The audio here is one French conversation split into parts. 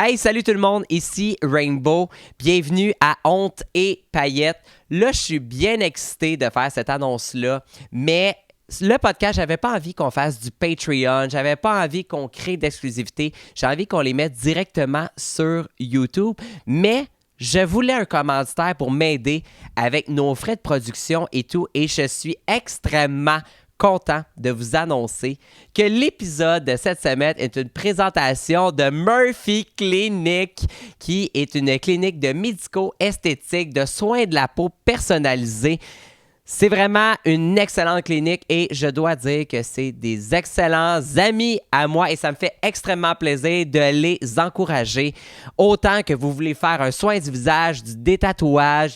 Hey, salut tout le monde, ici Rainbow. Bienvenue à Honte et Paillettes. Là, je suis bien excité de faire cette annonce-là, mais le podcast, j'avais pas envie qu'on fasse du Patreon, j'avais pas envie qu'on crée d'exclusivité, j'ai envie qu'on les mette directement sur YouTube, mais je voulais un commanditaire pour m'aider avec nos frais de production et tout, et je suis extrêmement content de vous annoncer que l'épisode de cette semaine est une présentation de Murphy Clinic, qui est une clinique de médico-esthétique, de soins de la peau personnalisés. C'est vraiment une excellente clinique et je dois dire que c'est des excellents amis à moi et ça me fait extrêmement plaisir de les encourager. Autant que vous voulez faire un soin du visage, du détatouage,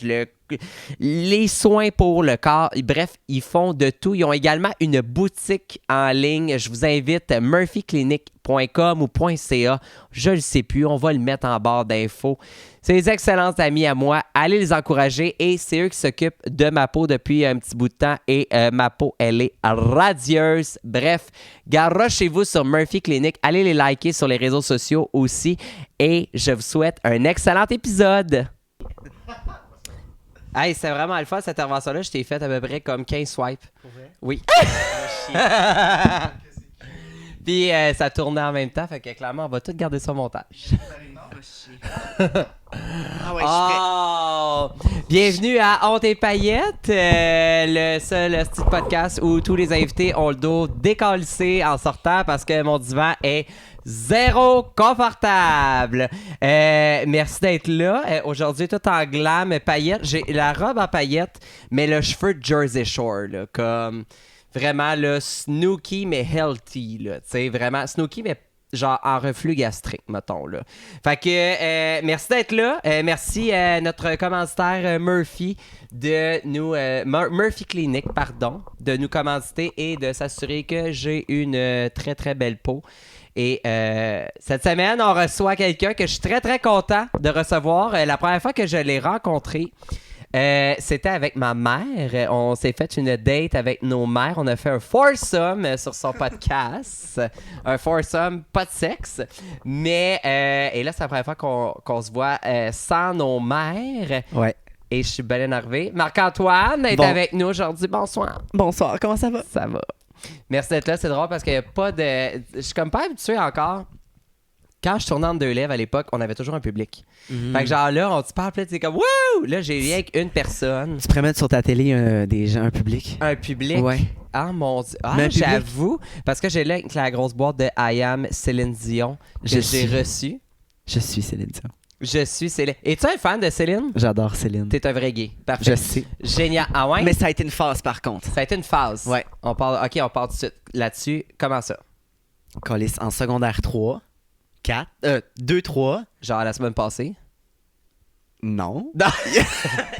les soins pour le corps. Bref, ils font de tout. Ils ont également une boutique en ligne. Je vous invite murphyclinic.com ou .ca. Je ne le sais plus. On va le mettre en barre d'infos. C'est des excellents amis à moi. Allez les encourager et c'est eux qui s'occupent de ma peau depuis un petit bout de temps et ma peau, elle est radieuse. Bref, garochez-vous sur Murphy Clinic. Allez les liker sur les réseaux sociaux aussi et je vous souhaite un excellent épisode. Hey, c'est vraiment le fun cette intervention-là. Je t'ai fait à peu près comme 15 swipes. Pour vrai? Oui. Puis ça tournait en même temps, fait que clairement, on va tout garder ça au montage. Ah ouais, je suis prêt. Bienvenue à Honte et Paillettes, le seul petit podcast où tous les invités ont le dos décalissé en sortant parce que mon divan est zéro confortable. Merci d'être là. Aujourd'hui, tout en glam, paillettes. J'ai la robe en paillettes, mais le cheveu de Jersey Shore, là, comme vraiment là, Snooki, mais healthy. Là, vraiment Snooki, mais genre en reflux gastrique, mettons. Là. Fait que merci d'être là. Merci à notre commanditaire Murphy de nous... Murphy Clinic, pardon, de nous commanditer et de s'assurer que j'ai une très, très belle peau. Et cette semaine, on reçoit quelqu'un que je suis très, très content de recevoir. La première fois que je l'ai rencontré, c'était avec ma mère. On s'est fait une date avec nos mères. On a fait un foursome sur son podcast. Un foursome, pas de sexe. Mais, et là, c'est la première fois qu'on se voit sans nos mères. Ouais. Et je suis bien énervé. Marc-Antoine est avec nous aujourd'hui. Bonsoir. Bonsoir, comment ça va? Ça va. Merci d'être là, c'est drôle parce qu'il n'y a pas de... Je suis comme pas habitué encore. Quand je tournais entre deux lèvres à l'époque, on avait toujours un public. Mm-hmm. Fait que genre là, on te parle, puis c'est comme « Wouh! » Là, j'ai rien qu'une personne. Tu pourrais mettre sur ta télé des gens, un public? Un public? Ouais. Ah mon Dieu. Ah, mais j'avoue. Parce que j'ai là avec la grosse boîte de I Am Céline Dion que j'ai reçue. Je suis Céline Dion. Je suis Céline. Es-tu un fan de Céline? J'adore Céline. T'es un vrai gay. Parfait. Je sais. Génial. Ah ouais? Mais ça a été une phase, par contre. Ça a été une phase. Ouais. On part tout de suite là-dessus. Comment ça? Calisse en secondaire 3, 4, 2, 3. Genre la semaine passée? Non. Non.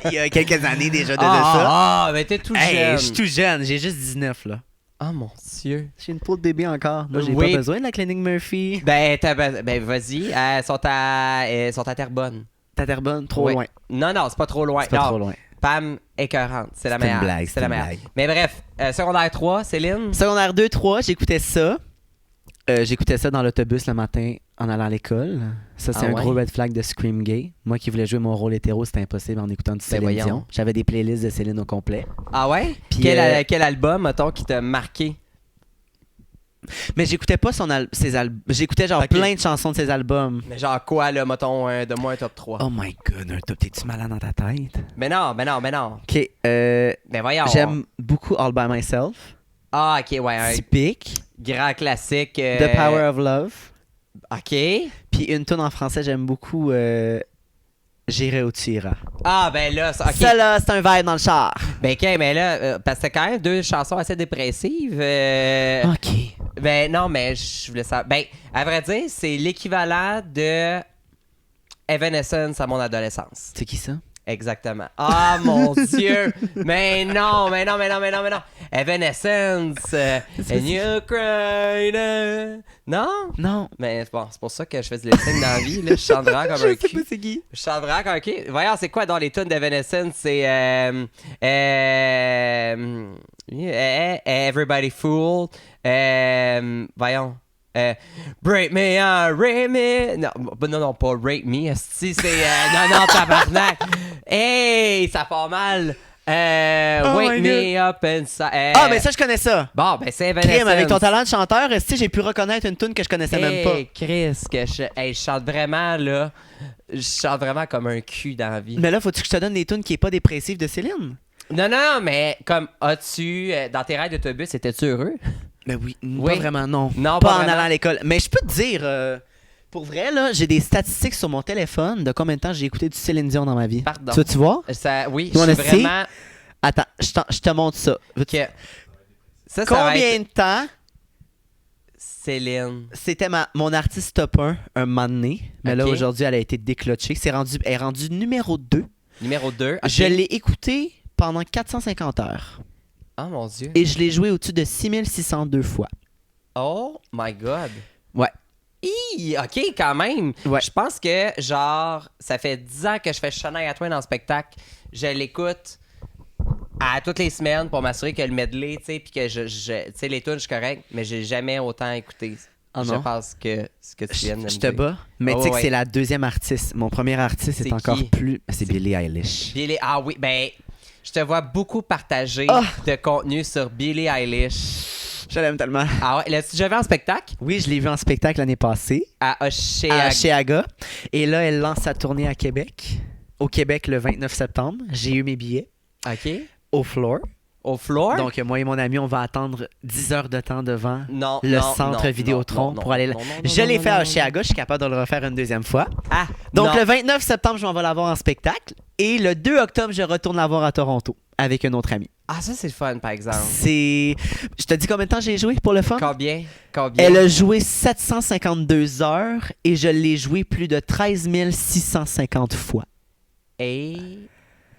Il y a quelques années déjà de ça. Ah, mais t'es tout jeune. Je suis tout jeune, j'ai juste 19 là. Ah mon Dieu. J'ai une peau de bébé encore. Là, j'ai Oui. pas besoin de la clinique Murphy. Ben vas-y. Elles sont à Terrebonne. Ta Terrebonne, trop loin. Non, c'est pas trop loin. C'est pas trop loin. Pam écœurante. C'est la C'est meilleure. une blague, C'est la meilleure. blague. Mais bref, secondaire 3, Céline. Secondaire 2, 3, j'écoutais ça. J'écoutais ça dans l'autobus le matin en allant à l'école. Ça, c'est un gros red flag de Scream Gay. Moi qui voulais jouer mon rôle hétéro, c'était impossible en écoutant du Céline Dion. J'avais des playlists de Céline au complet. Ah ouais? Puis quel album, mettons, qui t'a marqué? Mais j'écoutais pas ses albums. J'écoutais genre plein de chansons de ses albums. Mais genre quoi, là, mettons, de moi un top 3? Oh my god, un top. T'es-tu malade dans ta tête? Mais non. Ok, Ben voyons. j'aime beaucoup All By Myself. Ah, ok, ouais. Typique. Grand classique. The Power of Love. Ok. Puis une tune en français, j'aime beaucoup J'irai où tu iras. Ah, ben là, ça, okay. Ça là, c'est un vibe dans le char. Ben, ok, mais là, parce que c'est quand même deux chansons assez dépressives. Ok. Ben, non, mais je voulais savoir. Ben, à vrai dire, c'est l'équivalent de Evanescence à mon adolescence. C'est qui ça? Exactement. Ah, mon Dieu! Mais non! Evanescence! And you cried! Non? Non. Mais bon, c'est pour ça que je fais du lip-sync dans la vie. Là. Je chante vraiment comme un cul. Je sais pas c'est qui. Je chante vraiment comme un cul. Voyons, c'est quoi dans les tunes d'Evanescence? C'est... Everybody Fool. Voyons. Break me, rate me. Non, pas rate me. C'est non, tabarnak. Hey, ça part mal. Wake me up inside. Mais ça, je connais ça. Bon, ben c'est Evanescence. Crime, avec ton talent de chanteur, j'ai pu reconnaître une tune que je connaissais même pas. Chris, je chante vraiment, là. Je chante vraiment comme un cul dans la vie. Mais là, faut-tu que je te donne des tunes qui est pas dépressives de Céline? Non, mais comme, as-tu, dans tes raids d'autobus, étais-tu heureux? Ben oui, pas vraiment, non. Non, pas en vraiment. allant à l'école. Mais je peux te dire, pour vrai, là, j'ai des statistiques sur mon téléphone de combien de temps j'ai écouté du Céline Dion dans ma vie. Pardon. Tu veux-tu voir? Oui, Mon je suis esti, vraiment... Attends, je te montre ça. Que... Ça Combien va être... de temps Céline. c'était mon artiste top 1 un moment donné, mais là, aujourd'hui, elle a été déclochée. Elle est rendue numéro 2. Numéro 2. Okay. Je l'ai écouté pendant 450 heures. Oh mon Dieu. Et je l'ai joué au-dessus de 6602 fois. Oh my God. Ouais. OK, quand même. Ouais. Je pense que, genre, ça fait 10 ans que je fais Shania Twain en spectacle. Je l'écoute à toutes les semaines pour m'assurer que le medley, tu sais, puis que tu sais, les tunes, je suis correct, mais j'ai jamais autant écouté. Je pense que ce que tu viens de me dire. Je te bats, mais tu sais que c'est la deuxième artiste. Mon premier artiste est encore plus... C'est Billie Eilish. Ah oui, ben, je te vois beaucoup partager de contenu sur Billie Eilish. Je l'aime tellement. Ah ouais, l'as-tu déjà vu en spectacle? Oui, je l'ai vu en spectacle l'année passée. À Oshéaga. Et là, elle lance sa tournée à Québec. Au Québec, le 29 septembre. J'ai eu mes billets. OK. Au floor. Au floor? Donc, moi et mon ami, on va attendre 10 heures de temps devant le centre Vidéotron pour aller là. Je l'ai fait à Oshéaga, je suis capable de le refaire une deuxième fois. Donc, le 29 septembre, je m'en vais la voir en spectacle. Et le 2 octobre, je retourne la voir à Toronto avec un autre ami. Ah, ça, c'est le fun, par exemple. Je te dis combien de temps j'ai joué pour le fun? Combien? Elle a joué 752 heures et je l'ai joué plus de 13 650 fois. Et...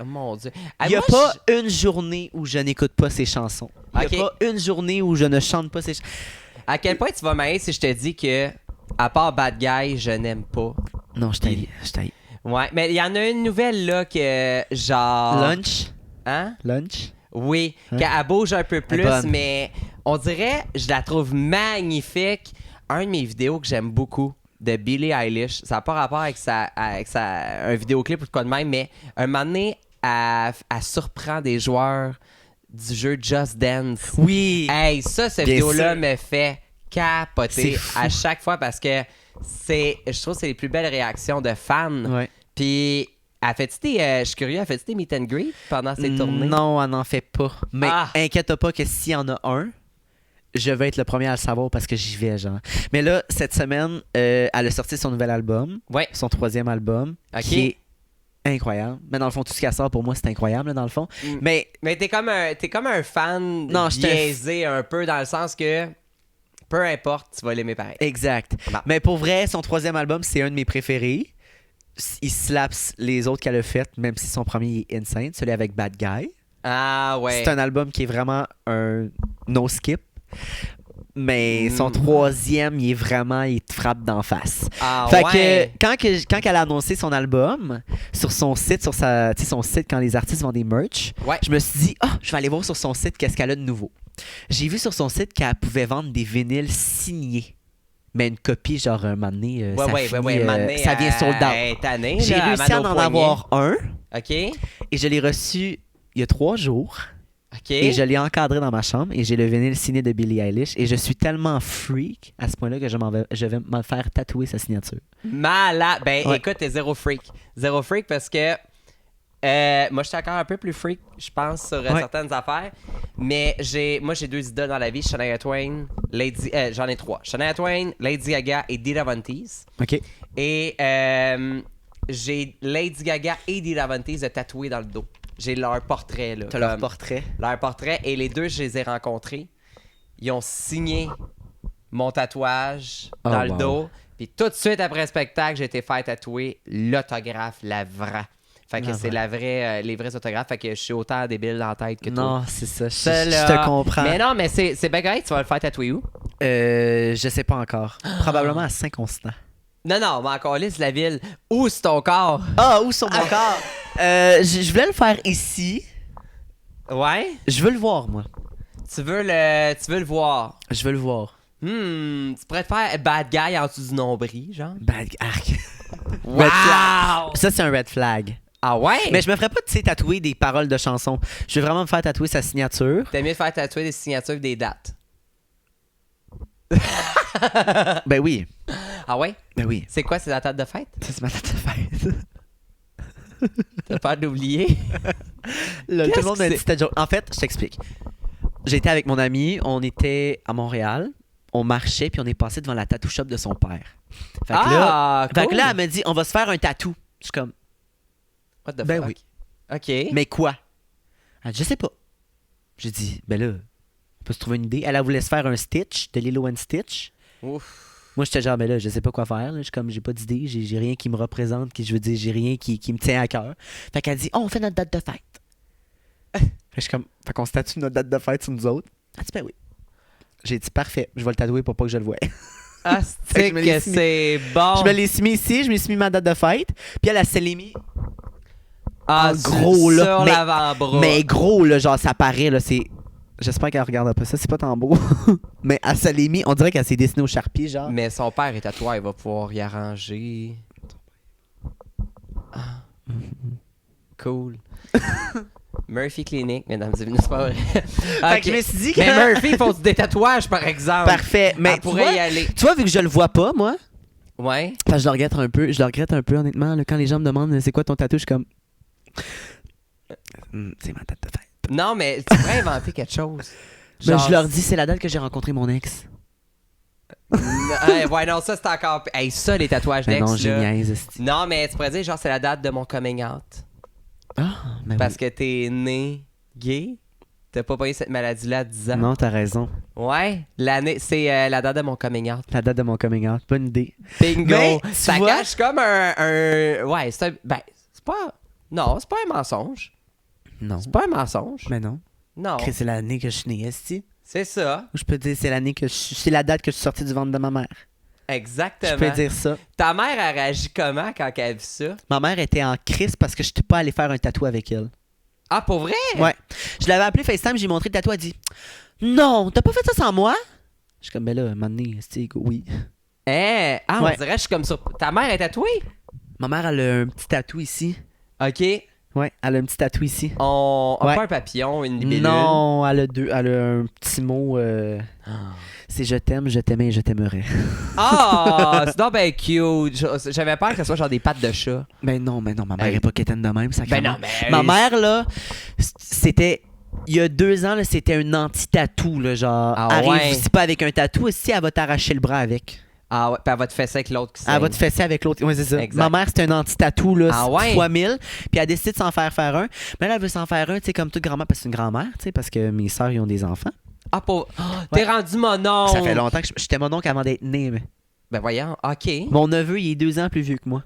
Oh mon Dieu. Il n'y a pas une journée où je n'écoute pas ses chansons. Il n'y a pas une journée où je ne chante pas ses chansons. À quel point tu vas m'aider si je te dis que, à part Bad Guy, je n'aime pas? Non, je t'aille. Ouais, mais il y en a une nouvelle, là, que genre... Lunch? Hein? Lunch? Oui, qu'elle bouge un peu plus, mais on dirait, je la trouve magnifique. Un de mes vidéos que j'aime beaucoup, de Billie Eilish, ça n'a pas rapport avec un vidéoclip ou de quoi de même, mais un moment donné, elle surprend des joueurs du jeu Just Dance. Oui! Hey, cette vidéo-là me fait capoter à chaque fois parce que je trouve que c'est les plus belles réactions de fans. Ouais. Puis, je suis curieux, fait-tu des meet and greet pendant ces tournées? Non, elle n'en fait pas. Mais inquiète pas que s'il y en a un, je vais être le premier à le savoir parce que j'y vais, genre. Mais là, cette semaine, elle a sorti son nouvel album. Ouais. Son 3e album. Qui est incroyable. Mais dans le fond, tout ce qu'elle sort, pour moi, c'est incroyable, là, dans le fond. Mais t'es comme un fan biaisé un peu, dans le sens que peu importe, tu vas l'aimer pareil. Exact. Mais pour vrai, son 3e album, c'est un de mes préférés. Il slaps les autres qu'elle a fait, même si son premier est insane, celui avec Bad Guy. Ah ouais. C'est un album qui est vraiment un no-skip. Mais son 3e, il te frappe d'en face. Fait que quand elle a annoncé son album sur son site, son site quand les artistes vendent des merch, je me suis dit, je vais aller voir sur son site qu'est-ce qu'elle a de nouveau. J'ai vu sur son site qu'elle pouvait vendre des vinyles signés. Mais une copie, genre un moment donné, ça vient sold out. J'ai réussi à en avoir un. OK. Et je l'ai reçu il y a 3 jours. OK. Et je l'ai encadré dans ma chambre et j'ai le vinyle signé de Billie Eilish. Et je suis tellement freak à ce point-là que je vais me faire tatouer sa signature. Malade. Écoute, t'es zéro freak. Zéro freak parce que moi, je suis encore un peu plus freak, je pense, sur certaines affaires. Mais j'ai 2 idoles dans la vie. Shania Twain, j'en ai 3. Shania Twain, Lady Gaga et Dita Von Teese. OK. Et j'ai Lady Gaga et Dita Von Teese tatoués dans le dos. J'ai leur portrait, là. T'as leur portrait? Leur portrait. Et les deux, je les ai rencontrés. Ils ont signé mon tatouage dans le dos. Puis tout de suite après le spectacle, j'ai été faire tatouer l'autographe, la vraie. Fait que c'est les vrais autographes. Fait que je suis autant débile dans la tête que toi. Non, c'est ça. Je te comprends. Mais non, mais c'est bien correct. Tu vas le faire tatouer où? Je sais pas encore. Probablement à Saint-Constant. Non, mais encore là, c'est la ville. Où c'est ton corps? Où sur mon corps? Je voulais le faire ici. Ouais? Je veux le voir, moi. Tu veux le voir? Je veux le voir. Tu pourrais te faire bad guy en dessous du nombril, genre. Bad arc. Wow! Ça, c'est un red flag. Ah ouais? Mais je me ferais pas, tu sais, tatouer des paroles de chansons. Je vais vraiment me faire tatouer sa signature. T'aimes mieux te faire tatouer des signatures que des dates? Ben oui. Ah ouais? Ben oui. C'est quoi, c'est la date de fête? Ça, c'est ma date de fête. T'as peur d'oublier? Là, tout le monde m'a dit c'était joke. En fait, je t'explique. J'étais avec mon ami, on était à Montréal, on marchait, puis on est passé devant la tattoo shop de son père. Fait que là, elle m'a dit, on va se faire un tatou. Je suis comme, what the ben fuck? oui. OK. Mais quoi? Elle dit, je sais pas. J'ai dit, ben là, on peut se trouver une idée. Elle voulait se faire un Stitch, de Lilo and Stitch. Ouf. Moi, j'étais genre, ben là, je sais pas quoi faire. Là. Je suis comme, j'ai pas d'idée, j'ai rien qui me représente, je veux dire, j'ai rien qui me tient à cœur. Fait qu'elle dit, oh, on fait notre date de fête. Fait que je suis comme, fait qu'on se tatoue notre date de fête sur nous autres. Elle dit, ben oui. J'ai dit, parfait, je vais le tatouer pour pas que je le voie. Ah, c'est que c'est bon. Je me l'ai mis ici, je me suis mis ma date de fête, puis elle s'est mis en gros, là. Sur l'avant-bras. Mais gros, là, genre, ça paraît, là, c'est... J'espère qu'elle regarde pas ça, c'est pas tant beau. Mais elle se l'est mis, on dirait qu'elle s'est dessinée au charpie, genre. Mais son père est tatoueur, il va pouvoir y arranger. Ah. Cool. Murphy Clinic, mesdames et messieurs, c'est pas vrai. Fait que je me suis dit que... Mais Murphy, ils font du tatouage, par exemple. Parfait, mais elle pourrait y aller. Tu vois, vu que je le vois pas, moi... Ouais. Enfin, je le regrette un peu, honnêtement. Là, quand les gens me demandent c'est quoi ton tatou, je suis comme... c'est ma date de fête. Non, mais tu pourrais inventer quelque chose. Genre... je leur dis, c'est la date que j'ai rencontré mon ex. Ouais, non, ça, c'est encore... Hey, ça, les tatouages d'ex, non, là. génial. Non, mais tu pourrais dire, genre, c'est la date de mon coming out. Ah, mais parce que t'es né gay. T'as pas payé cette maladie-là à 10 ans. Non, t'as raison. Ouais, c'est la date de mon coming out. La date de mon coming out, bonne idée. Bingo! Mais, ça cache comme un... Ouais, c'est un... Ben, c'est pas... Non, c'est pas un mensonge. Non. C'est pas un mensonge. Mais non. Non. C'est l'année que je suis né, esti. C'est ça. Je peux dire c'est l'année que c'est la date que je suis sorti du ventre de ma mère. Exactement. Je peux dire ça. Ta mère a réagi comment quand elle a vu ça? Ma mère était en crise parce que je n'étais pas allé faire un tatou avec elle. Ah, pour vrai? Ouais. Je l'avais appelé FaceTime, j'ai montré le tatou, elle dit non, t'as pas fait ça sans moi? Je suis comme, ben là, un moment donné, oui. On dirait que je suis comme ça. Ta mère est tatouée? Ma mère, elle a un petit tatou ici. OK. Ouais, elle a un petit tatou ici. Pas un papillon, une libellule? Non, elle a un petit mot. C'est je t'aime, je t'aimais et je t'aimerais. Ah, c'est donc ben cute. J'avais peur que ce soit genre des pattes de chat. Ben non, ma mère est pas quétaine de même, ça. Ben non, mais... Ma mère, là, c'était... Il y a 2 ans, là, c'était un anti-tatou, là, genre... arrive ici pas avec un tatou, si elle va t'arracher le bras avec. Ah ouais, puis elle va te fesser avec l'autre qui saigne. Elle va te fesser avec l'autre, ouais, c'est ça. Exact. Ma mère, c'était un anti-tatou, là, fois 1000, puis elle a décidé de s'en faire un. Mais là, elle veut s'en faire un, tu sais, comme toute grand-mère, parce que c'est une grand-mère, tu sais, parce que mes sœurs, ils ont des enfants. Ah, t'es rendu mon oncle. Ça fait longtemps que j'étais mon oncle avant d'être né, mais... Ben voyons, OK. Mon neveu, il est 2 ans plus vieux que moi.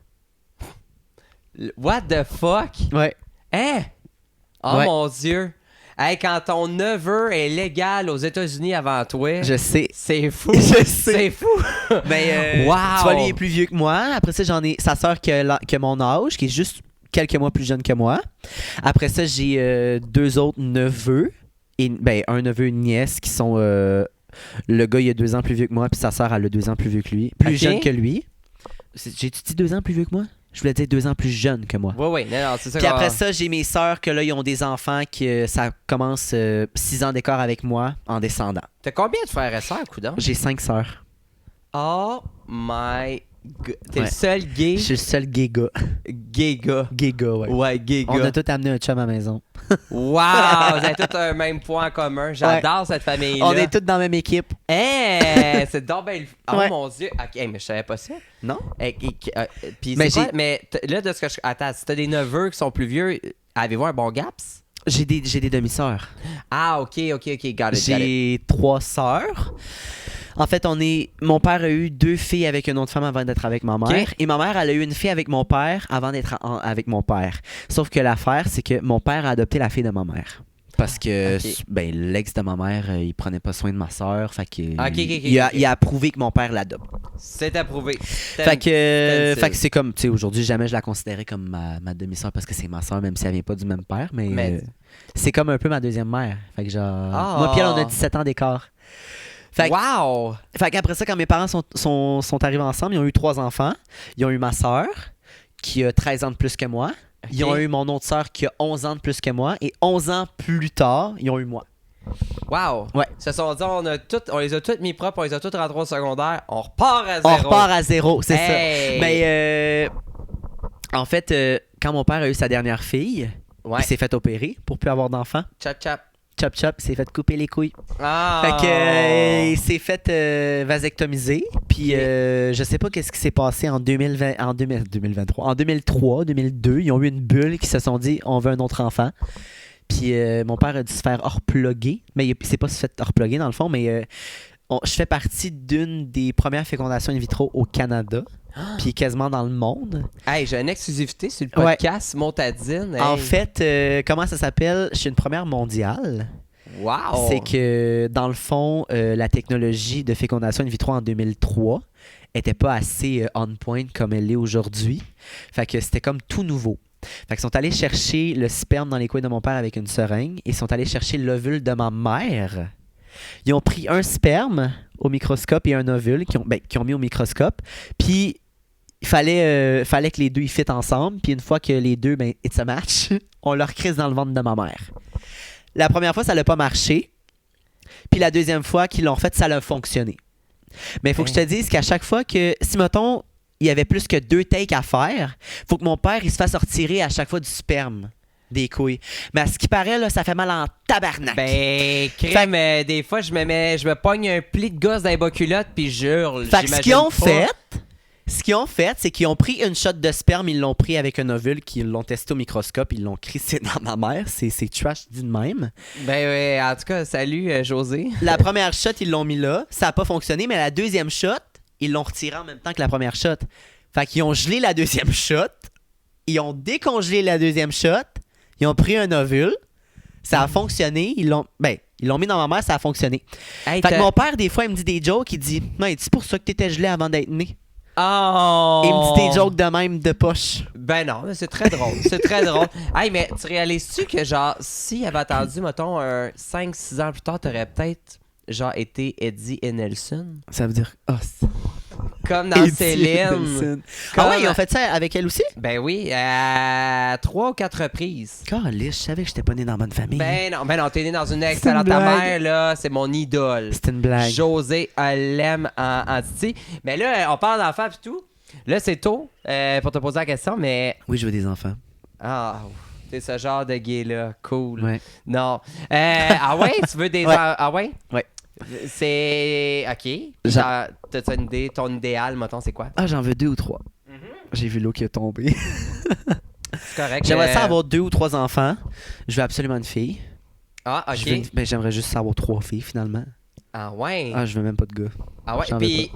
What the fuck? Ouais. Hein? Oh ouais. Mon Dieu. Hey, quand ton neveu est légal aux États-Unis avant toi, je sais. C'est fou. Je sais. C'est fou. Mais wow. Tu vois, lui, il est plus vieux que moi. Après ça, j'en ai sa sœur qui a mon âge, qui est juste quelques mois plus jeune que moi. Après ça, j'ai 2 autres neveux. Un neveu et une nièce qui sont... le gars, il a 2 ans plus vieux que moi, puis sa sœur, elle a 2 ans plus vieux que lui. Plus jeune que lui. J'ai-tu dit 2 ans plus vieux que moi? Je voulais dire 2 ans plus jeune que moi. Oui, non, c'est ça. Puis après ça, j'ai mes sœurs que là, ils ont des enfants qui ça commence 6 ans d'écart avec moi en descendant. T'as combien de frères et sœurs, coudonc? J'ai 5 sœurs. Oh my god. T'es le seul gay? Je suis le seul gay gars. Gay gars. Gay gars, ouais. Ouais, gay gars. On a tous amené un chum à la maison. Wow! Vous avez tous un même point en commun. J'adore cette famille-là. On est tous dans la même équipe. Hey, c'est donc belle. Oh mon Dieu. Ok, mais je savais pas ça. Non? Puis c'est quoi? Mais là, de ce que attends, si t'as des neveux qui sont plus vieux, avez-vous un bon gaps? J'ai des demi-sœurs. Ah, ok. Got it. J'ai 3 sœurs. En fait, mon père a eu 2 filles avec une autre femme avant d'être avec ma mère. Okay. Et ma mère, elle a eu une fille avec mon père avant d'être avec mon père. Sauf que l'affaire, c'est que mon père a adopté la fille de ma mère. Parce que l'ex de ma mère, il prenait pas soin de ma soeur. Fait que il a approuvé que mon père l'adopte. C'est approuvé. Fait que c'est comme, tu sais, aujourd'hui, jamais je la considérais comme ma demi-sœur parce que c'est ma sœur, même si elle vient pas du même père. Mais c'est comme un peu ma deuxième mère. Fait que genre, moi puis elle, on a 17 ans d'écart. Wow! Fait qu'après ça, quand mes parents sont arrivés ensemble, ils ont eu 3 enfants. Ils ont eu ma sœur, qui a 13 ans de plus que moi. Okay. Ils ont eu mon autre sœur, qui a 11 ans de plus que moi. Et 11 ans plus tard, ils ont eu moi. Wow! Ouais. Ils se sont dit, on les a toutes mis propres, on les a toutes rentrés au secondaire, on repart à zéro. On repart à zéro, c'est ça. Mais en fait, quand mon père a eu sa dernière fille, il s'est fait opérer pour plus avoir d'enfants. Chop, il s'est fait couper les couilles. Fait que il s'est fait vasectomiser. Puis je sais pas qu'est-ce qui s'est passé en 2023. En 2003, 2002, ils ont eu une bulle qui se sont dit, on veut un autre enfant. Puis mon père a dû se faire hors-plugger. Mais il s'est pas se fait hors-plugger dans le fond, mais je fais partie d'une des premières fécondations in vitro au Canada. Puis quasiment dans le monde. Hey, j'ai une exclusivité sur le podcast Montadine. Hey. En fait, comment ça s'appelle? Je suis une première mondiale. Wow! C'est que, dans le fond, la technologie de fécondation in vitro en 2003 était pas assez on point comme elle l'est aujourd'hui. Fait que c'était comme tout nouveau. Fait qu'ils sont allés chercher le sperme dans les couilles de mon père avec une seringue et sont allés chercher l'ovule de ma mère. Ils ont pris un sperme au microscope et un ovule qu'ils ont mis au microscope. Puis, il fallait que les deux ils fit ensemble. Puis, une fois que les deux, it's a match, on leur crise dans le ventre de ma mère. La première fois, ça n'a pas marché. Puis, la deuxième fois qu'ils l'ont fait, ça a fonctionné. Mais il faut que je te dise qu'à chaque fois que, si mettons, il y avait plus que 2 takes à faire, il faut que mon père il se fasse retirer à chaque fois du sperme. Des couilles. Mais à ce qui paraît, là, ça fait mal en tabarnak. Crème, des fois, je me pogne un pli de gosse dans les bas culottes puis j'hurle. Fait que ce qu'ils ont fait, c'est qu'ils ont pris une shot de sperme, ils l'ont pris avec un ovule, qu'ils l'ont testé au microscope, ils l'ont crissé dans ma mère. C'est trash dit de même. En tout cas, salut José. La première shot, ils l'ont mis là. Ça n'a pas fonctionné, mais la deuxième shot, ils l'ont retiré en même temps que la première shot. Fait qu'ils ont gelé la deuxième shot. Ils ont décongelé la deuxième shot. Ils ont pris un ovule, ça a fonctionné, ils l'ont mis dans ma mère, ça a fonctionné. Hey, fait que mon père, des fois, il me dit des jokes, il dit « Non, c'est pour ça que t'étais gelé avant d'être né. » Oh! Et il me dit des jokes de même de poche. Ben non, mais c'est très drôle, c'est très drôle. Hey, mais tu réalises-tu que genre, s'il avait attendu, mettons, 5-6 ans plus tard, t'aurais peut-être genre été Eddie et Nelson? Ça veut dire... Comme dans Céline. Ils ont fait ça avec elle aussi? Ben oui, à 3 ou 4 reprises. Caliste, je savais que j'étais pas né dans la bonne famille. Ben non, t'es né dans une excellente mère, là, c'est mon idole. C'est une blague. José, elle l'aime en Titi. Mais là, on parle d'enfants et tout. Là, c'est tôt pour te poser la question, mais... Oui, je veux des enfants. Ah, t'es ce genre de gay-là, cool. Ouais. Non. Ah ouais, tu veux des... Ah ouais? Ouais. C'est... OK. Genre, t'as une idée, ton idéal, mettons, c'est quoi? Ah, j'en veux 2 ou 3. Mm-hmm. J'ai vu l'eau qui est tombée. C'est correct. J'aimerais ça avoir 2 ou 3 enfants. Je veux absolument une fille. Ah, OK. J'aimerais juste avoir 3 filles, finalement. Ah ouais? Ah, je veux même pas de gars. Ah ouais? Puis,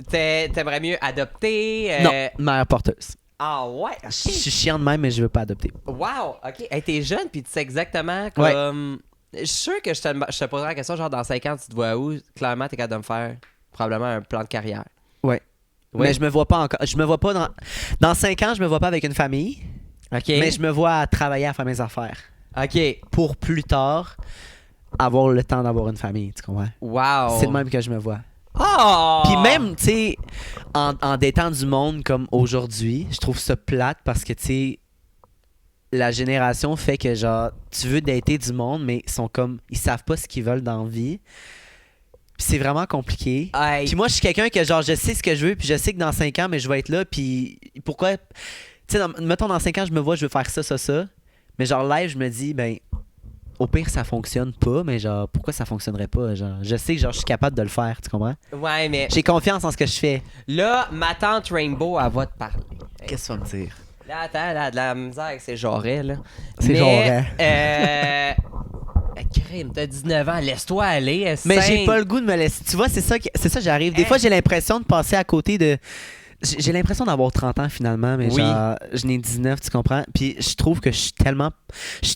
t'aimerais mieux adopter? Non, mère porteuse. Ah ouais? Okay. Je suis chiant de même, mais je veux pas adopter. Wow! OK. Hey, t'es jeune, puis tu sais exactement comme... Ouais. Je suis sûr que je te poserai la question, genre dans 5 ans, tu te vois où? Clairement, t'es capable de me faire probablement un plan de carrière. Ouais. Mais je me vois pas encore. Je me vois pas dans 5 ans, je me vois pas avec une famille. OK. Mais je me vois travailler à faire mes affaires. OK. Pour plus tard, avoir le temps d'avoir une famille, tu comprends? Wow! C'est le même que je me vois. Oh! Puis même, tu sais, en datant du monde comme aujourd'hui, je trouve ça plate parce que, tu sais, la génération fait que, genre, tu veux dater du monde, mais ils savent pas ce qu'ils veulent dans la vie. Puis c'est vraiment compliqué. Aïe. Puis moi, je suis quelqu'un que, genre, je sais ce que je veux, puis je sais que dans 5 ans, mais je vais être là, puis pourquoi... Tu sais, mettons, dans 5 ans, je me vois, je veux faire ça. Mais genre, live, je me dis, ben, au pire, ça fonctionne pas, mais genre, pourquoi ça fonctionnerait pas? Genre, je sais que, genre, je suis capable de le faire, tu comprends? Ouais, mais... J'ai confiance en ce que je fais. Là, ma tante Rainbow, elle va te parler. Qu'est-ce que tu vas me dire? Là, attends, elle a de la misère avec ses genrets, là. C'est genrets. Crime, t'as 19 ans, laisse-toi aller. Mais j'ai pas le goût de me laisser. Tu vois, c'est ça j'arrive. Des fois, j'ai l'impression de passer à côté de J'ai l'impression d'avoir 30 ans finalement, mais genre, je n'ai 19, tu comprends? Puis je trouve que je suis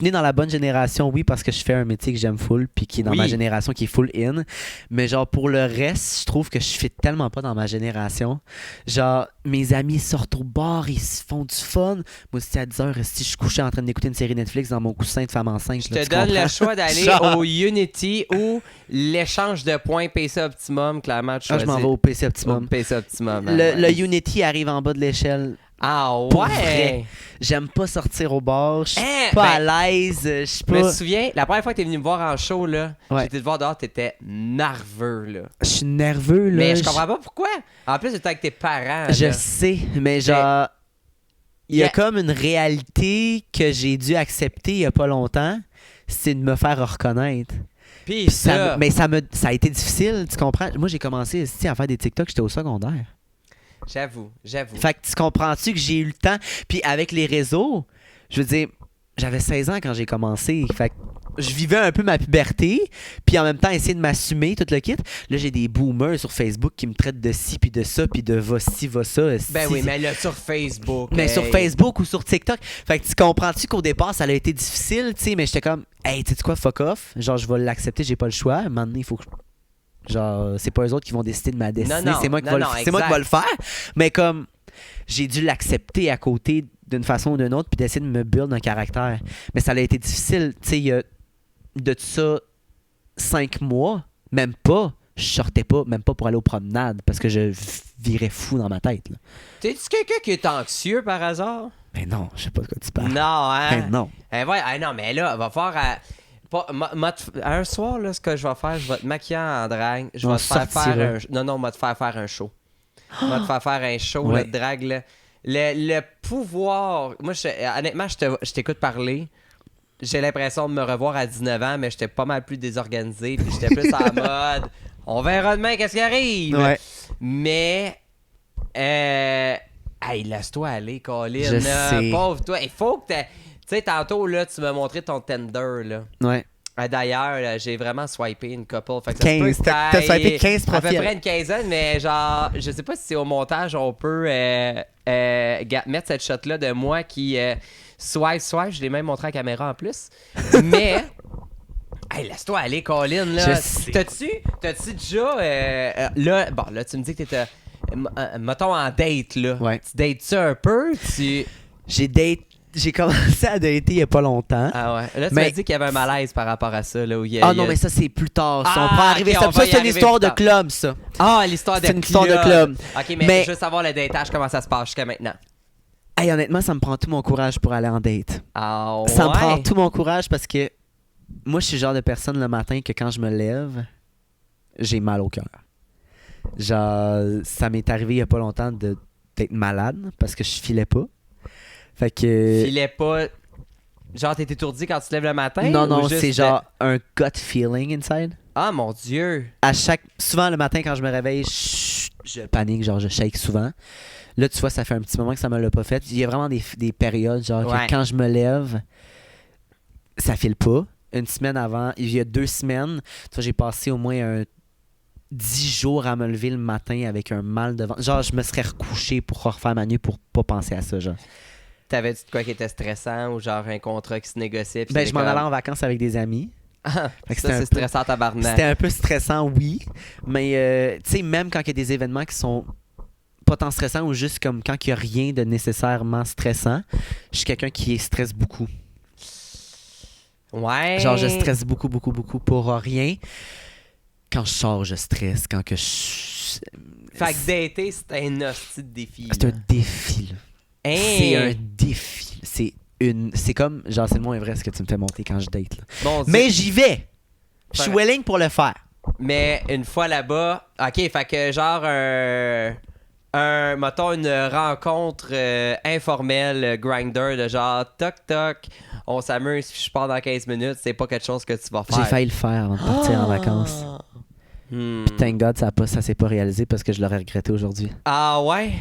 né dans la bonne génération, oui, parce que je fais un métier que j'aime full, puis qui est dans ma génération, qui est full in. Mais genre, pour le reste, je trouve que je fit tellement pas dans ma génération. Genre, mes amis sortent au bar, ils se font du fun. Moi aussi, à 10h, si je suis couché en train d'écouter une série Netflix dans mon coussin de femme enceinte. Je te donne le choix d'aller au Unity ou l'échange de points PC Optimum, clairement. Je m'en vais au PC Optimum. Le Unity arrive en bas de l'échelle. Ah ouais! J'aime pas sortir au bar, je suis pas à l'aise, je suis pas... Je me souviens, la première fois que t'es venu me voir en show, là, j'étais te voir dehors, t'étais nerveux, là. Je suis nerveux, là. Mais je comprends pas pourquoi. En plus, t'étais avec tes parents. Je sais, mais genre... Il y a comme une réalité que j'ai dû accepter il y a pas longtemps, c'est de me faire reconnaître. Puis ça... Mais ça a été difficile, tu comprends? Moi, j'ai commencé à faire des TikTok, j'étais au secondaire. J'avoue. Fait que tu comprends-tu que j'ai eu le temps? Puis avec les réseaux, je veux dire, j'avais 16 ans quand j'ai commencé. Fait que je vivais un peu ma puberté, puis en même temps essayer de m'assumer tout le kit. Là, j'ai des boomers sur Facebook qui me traitent de ci, puis de ça, puis de va ci, va ça. Ben oui, mais là, sur Facebook. Mais sur Facebook ou sur TikTok. Fait que tu comprends-tu qu'au départ, ça a été difficile, tu sais, mais j'étais comme, hey, tu sais quoi, fuck off. Genre, je vais l'accepter, j'ai pas le choix. Maintenant, il faut que genre, c'est pas eux autres qui vont décider de ma destinée, c'est moi qui vais le faire. Mais comme, j'ai dû l'accepter à côté d'une façon ou d'une autre, puis d'essayer de me build un caractère. Mais ça a été difficile. Tu sais, il y a de ça 5 mois, même pas, je sortais pas, même pas pour aller aux promenades, parce que je virais fou dans ma tête. T'es-tu quelqu'un qui est anxieux par hasard? Ben non, je sais pas de quoi tu parles. Non, hein? Ben non. Non, mais là, va faire... un soir, là, ce que je vais faire, je vais te maquiller en drague. Je vais te faire faire on va te faire faire un show. On va te faire faire un show de drague. Là. Le pouvoir... Moi, honnêtement, je t'écoute parler. J'ai l'impression de me revoir à 19 ans, mais j'étais pas mal plus désorganisé. Puis j'étais plus en mode... On verra demain qu'est-ce qui arrive. Ouais. Mais... Hey, laisse-toi aller, Colin. Je sais. Pauvre toi. Il faut que tu sais, tantôt, là, tu m'as montré ton Tinder, là. Ouais. D'ailleurs, là, j'ai vraiment swipé une couple. Fait que 15. T'as swipé 15 profils. À peu près une quinzaine, mais genre, je sais pas si c'est au montage, on peut mettre cette shot-là de moi qui swipe. Je l'ai même montré à la caméra en plus. Mais... Hey, laisse-toi aller, Colin, là. T'as-tu déjà... là, tu me dis que t'étais... mettons en date, là. Ouais. Tu dates-tu un peu? J'ai commencé à dater il y a pas longtemps. Ah ouais. Là, tu m'as dit qu'il y avait un malaise par rapport à ça. Là, non, mais ça, c'est plus tard. On peut arriver. Ça, c'est une histoire de club, ça. Ah, l'histoire de club. C'est une histoire de club. OK, mais je veux savoir le datage, comment ça se passe jusqu'à maintenant. Hey, honnêtement, ça me prend tout mon courage pour aller en date. Ah ouais? Ça me prend tout mon courage parce que moi, je suis le genre de personne le matin que quand je me lève, j'ai mal au cœur. Genre, ça m'est arrivé il y a pas longtemps d'être malade parce que je filais pas. Fait que... Filais pas... Genre, t'es étourdi quand tu te lèves le matin? Non, c'est genre un gut feeling inside. Ah, mon Dieu! Souvent, le matin, quand je me réveille, je panique, genre, je shake souvent. Là, tu vois, ça fait un petit moment que ça me l'a pas fait. Il y a vraiment des périodes, genre, que quand je me lève, ça file pas. Une semaine avant, il y a 2 semaines, tu vois, j'ai passé au moins 10 jours à me lever le matin avec un mal de ventre. Genre, je me serais recouché pour refaire ma nuit pour pas penser à ça, genre. T'avais-tu de quoi qui était stressant ou genre un contrat qui se négociait? Ben, je m'en allais en vacances avec des amis. Ah, ça, c'est stressant, tabarnak. C'était un peu stressant, oui. Mais, tu sais, même quand il y a des événements qui sont pas tant stressants ou juste comme quand il n'y a rien de nécessairement stressant, je suis quelqu'un qui stresse beaucoup. Ouais. Genre, je stresse beaucoup pour rien. Quand je sors, je stresse. Quand que je... Fait que dater, c'est un hostie de défi. C'est un défi, là. C'est un défi. C'est comme, genre, c'est le moins vrai ce que tu me fais monter quand je date. Là. Bon, mais j'y vais. Je suis willing pour le faire. Mais une fois là-bas, OK, fait que genre mettons une rencontre informelle, Grindr, de genre toc, on s'amuse, puis je pars dans 15 minutes, c'est pas quelque chose que tu vas faire. J'ai failli le faire avant de partir en vacances. Puis thank God, ça s'est pas réalisé parce que je l'aurais regretté aujourd'hui. Ah ouais?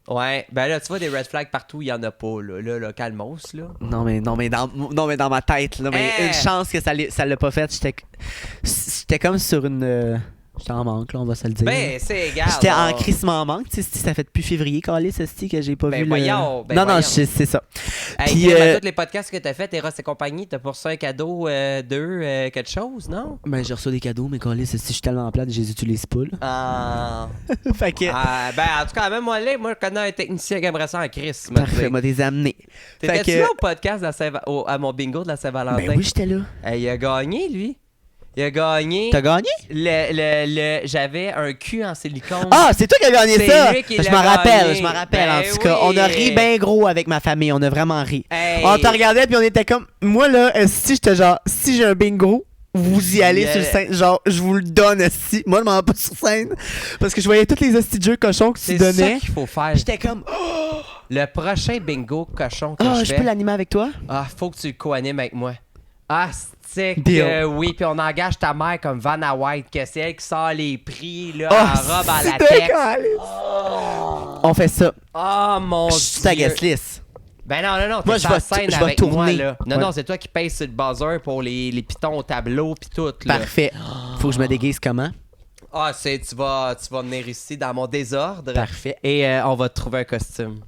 Ouais. Ben là, tu vois des red flags partout, il y en a pas, là. Là, calmos, là. Non, mais dans ma tête, là. Mais une chance que ça l'a pas fait. J'étais comme sur une... J'étais en manque, là, on va se le dire. Ben, c'est égal. J'étais en crissement en manque. Tu sais, ça fait depuis février, Calis, que j'ai pas vu voyons, non, non, c'est ça. Hey, Puis, tous les podcasts que t'as fait, Eros et compagnie, t'as pour ça un cadeau quelque chose, non? Ben, j'ai reçu des cadeaux, mais Calis, je suis tellement plate, je les utilise pas, là. Ah. Fait que... Ben, en tout cas, même moi, je connais un technicien qui aimerait ça en Chris. Parfait, m'a des amenés. T'étais-tu là au podcast à mon bingo de la Saint-Valentin? Ben oui, j'étais là. Il a gagné, lui. Il a gagné. T'as gagné? J'avais un cul en silicone. Ah, c'est toi qui as gagné ça! Lui qui Je l'a m'en rappelle, gagné. je m'en rappelle. Ben En tout cas, on a ri bien gros avec ma famille. On a vraiment ri. Hey. On te regardait, puis on était comme... Moi, là, si j'étais genre... Si j'ai un bingo, vous y allez sur le scène. Genre, je vous le donne, si. Moi, je m'en vais pas sur scène. Parce que je voyais tous les hosties de jeux cochons que tu donnais. C'est ça qu'il faut faire. J'étais comme... Le prochain bingo cochon que je peux l'animer avec toi? Ah, faut que tu le co-animes avec moi. Ah, c'est Deal. que oui, puis on engage ta mère comme Vanna White, que c'est elle qui sort les prix là, en robe à latex. On fait ça. Oh mon Je Dieu. suis ta guest list. Ben non, Moi, t'es je sur vais scène je vais avec tourner. moi, là. Non, Ouais. non, c'est toi qui payes sur le buzzer pour les pitons au tableau pis tout, là. Parfait. Faut que je me déguise comment? Ah, tu vas venir ici dans mon désordre. Parfait. Et on va te trouver un costume.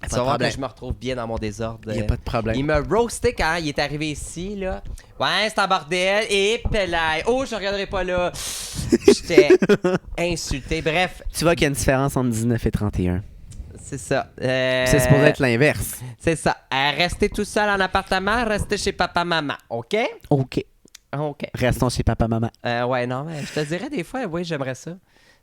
Tu de vas voir que problème. je me retrouve bien dans mon désordre. Il n'y a pas de problème. Il m'a roasté quand il est arrivé ici, là. Ouais, c'est un bordel. Et pelaille. Oh, je regarderai pas là. J'étais insulté. Bref, Tu vois qu'il y a une différence entre 19 et 31. c'est ça. C'est supposé être l'inverse. C'est ça. Rester tout seul en appartement, rester chez papa-maman. OK? OK. OK. Restons chez papa-maman. Ouais, non, mais je te dirais des fois, oui, j'aimerais ça.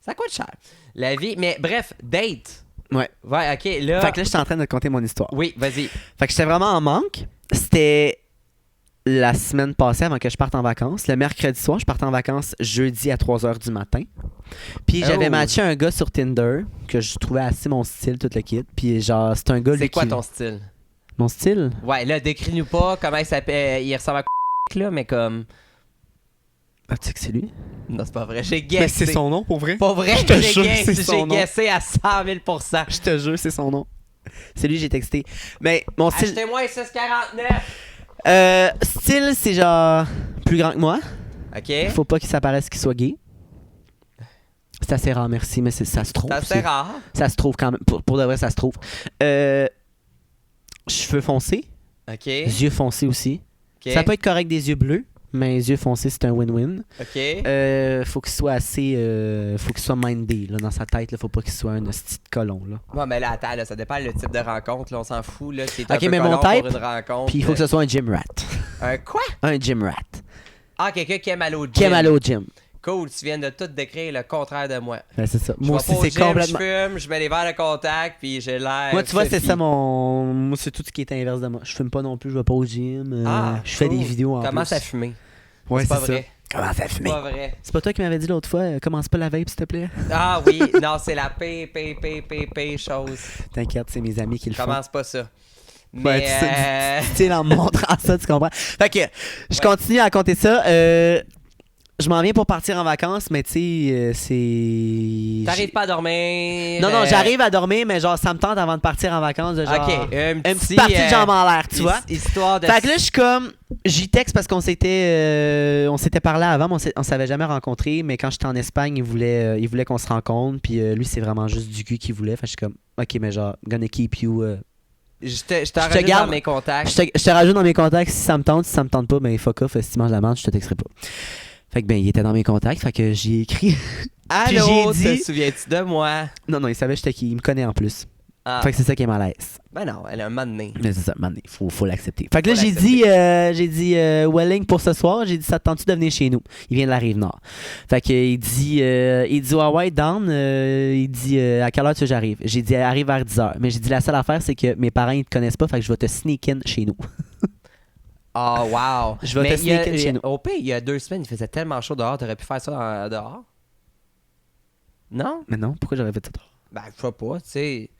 Ça coûte cher. La vie. Mais bref, date. Ouais. Ouais, OK, là. Fait que là, je suis en train de te conter mon histoire. Oui, vas-y. Fait que j'étais vraiment en manque. C'était la semaine passée avant que je parte en vacances. Le mercredi soir, je partais en vacances jeudi à 3h du matin. Puis j'avais matché un gars sur Tinder que je trouvais assez mon style, tout le kit. Puis genre, c'est un gars... C'est quoi ton style? Mon style? Ouais, là, décris-nous pas comment il s'appelle. Il ressemble à là, mais comme... Ah, tu sais que c'est lui? Non, c'est pas vrai. J'ai guessé. Mais c'est son nom, pour vrai? Pas vrai, Je te j'ai jure, guessé, c'est son j'ai nom. guessé à 100 000 %. Je te jure, c'est son nom. C'est lui, j'ai texté. Mais mon style... Achetez-moi un 649. Style, c'est genre plus grand que moi. OK. Faut pas qu'il s'apparaisse qu'il soit gay. C'est assez rare, merci, mais ça se trouve. C'est rare. Ça se trouve quand même. Pour de vrai, ça se trouve. Cheveux foncés. OK. Yeux foncés aussi. OK. Ça peut être correct des yeux bleus, mais les yeux foncés, c'est un win-win. OK. Faut qu'il soit assez... faut qu'il soit mindé là, dans sa tête. Là, faut pas qu'il soit un hostie de colon. Là. Bon, mais là, attends, là, ça dépend le type de rencontre. Là, on s'en fout. Là, c'est Ok, un peu mais mon colon type, pour une rencontre. Puis il faut que ce soit un gym rat. Un quoi? Un gym rat. Ah, quelqu'un qui aime aller au gym. Qui aime aller au gym. Cool, tu viens de tout décrire le contraire de moi. Ben, c'est ça. Je Moi vais aussi, pas au c'est gym, complètement... Je fume, je mets les verres de contact, puis j'ai l'air. Moi, tu vois, c'est Sophie. ça mon... Moi, c'est tout ce qui est inverse de moi. Je fume pas non plus, je vais pas au gym. Je fais cool. des vidéos en Commence plus. à fumer. Ouais, c'est pas c'est ça. vrai. Commence à C'est fumer. pas vrai. C'est pas toi qui m'avais dit l'autre fois, commence pas la vape, s'il te plaît? Ah oui, non, c'est la P chose. T'inquiète, c'est mes amis qui le font. Commence pas ça. Mais Ouais, tu sais, en me montrant ça, tu comprends? Fait que, je continue à raconter ça. Je m'en viens pour partir en vacances, mais tu sais, c'est... t'arrives pas à dormir. Non, j'arrive à dormir, mais genre, ça me tente avant de partir en vacances, de genre... Ok, une petite partie de jambes en l'air, tu vois? Histoire de. Fait que là, je suis comme... J'y texte parce qu'on s'était parlé avant, mais on s'avait jamais rencontré, mais quand j'étais en Espagne, il voulait qu'on se rencontre, puis lui, c'est vraiment juste du cul qu'il voulait. Fait que je suis comme, OK, mais genre, gonna keep you... Je te rajoute garde- dans mes contacts. Je te rajoute dans mes contacts si ça me tente pas, ben fuck off, si tu manges la merde, je te texterai pas. Fait que ben, il était dans mes contacts, fait que j'y ai écrit. Allô, Puis j'ai dit- te souviens-tu de moi? Non, il savait j'étais qui, il me connaît en plus. Ah. Fait que c'est ça qui est malaise. Ben non, elle a un moment donné. Mais c'est ça, man, faut l'accepter. Fait que là, Faut j'ai dit Welling pour ce soir, j'ai dit ça te tente-tu de venir chez nous? Il vient de la Rive-Nord. Fait que il dit ouais, down, il dit à quelle heure tu veux que j'arrive? J'ai dit arrive vers 10h. Mais j'ai dit la seule affaire, c'est que mes parents ils te connaissent pas, fait que je vais te sneak in chez nous. Oh, wow. Je vais te sneak in chez nous. Au pire, il y a 2 semaines, il faisait tellement chaud dehors, t'aurais pu faire ça dehors? Non? Mais non, pourquoi j'aurais fait ça? Ben, je sais pas, tu sais.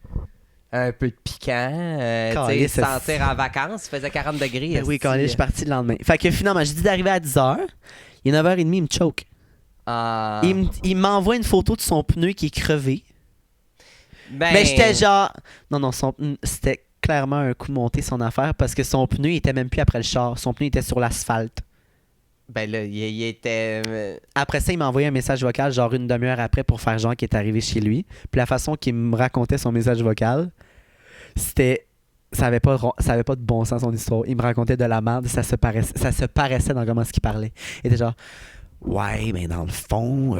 Un peu de piquant, tu Calisse, sais, sentir en vacances, il faisait 40 degrés. Ben oui, esti. quand je suis parti le lendemain. Fait que finalement, j'ai dit d'arriver à 10h. Il est 9h30, il me choke. Ah. Il m'envoie une photo de son pneu qui est crevé. Ben, Mais j'étais genre... Non, c'était clairement un coup de monter son affaire parce que son pneu il était même plus après le char. Son pneu était sur l'asphalte. Ben là, il était... Après ça, il m'a envoyé un message vocal, genre une demi-heure après, pour faire genre qu'il est arrivé chez lui. Puis la façon qu'il me racontait son message vocal, c'était... Ça avait pas de bon sens, son histoire. Il me racontait de la merde, ça se paraissait dans comment ce qu'il parlait. Il était genre... Ouais, mais dans le fond,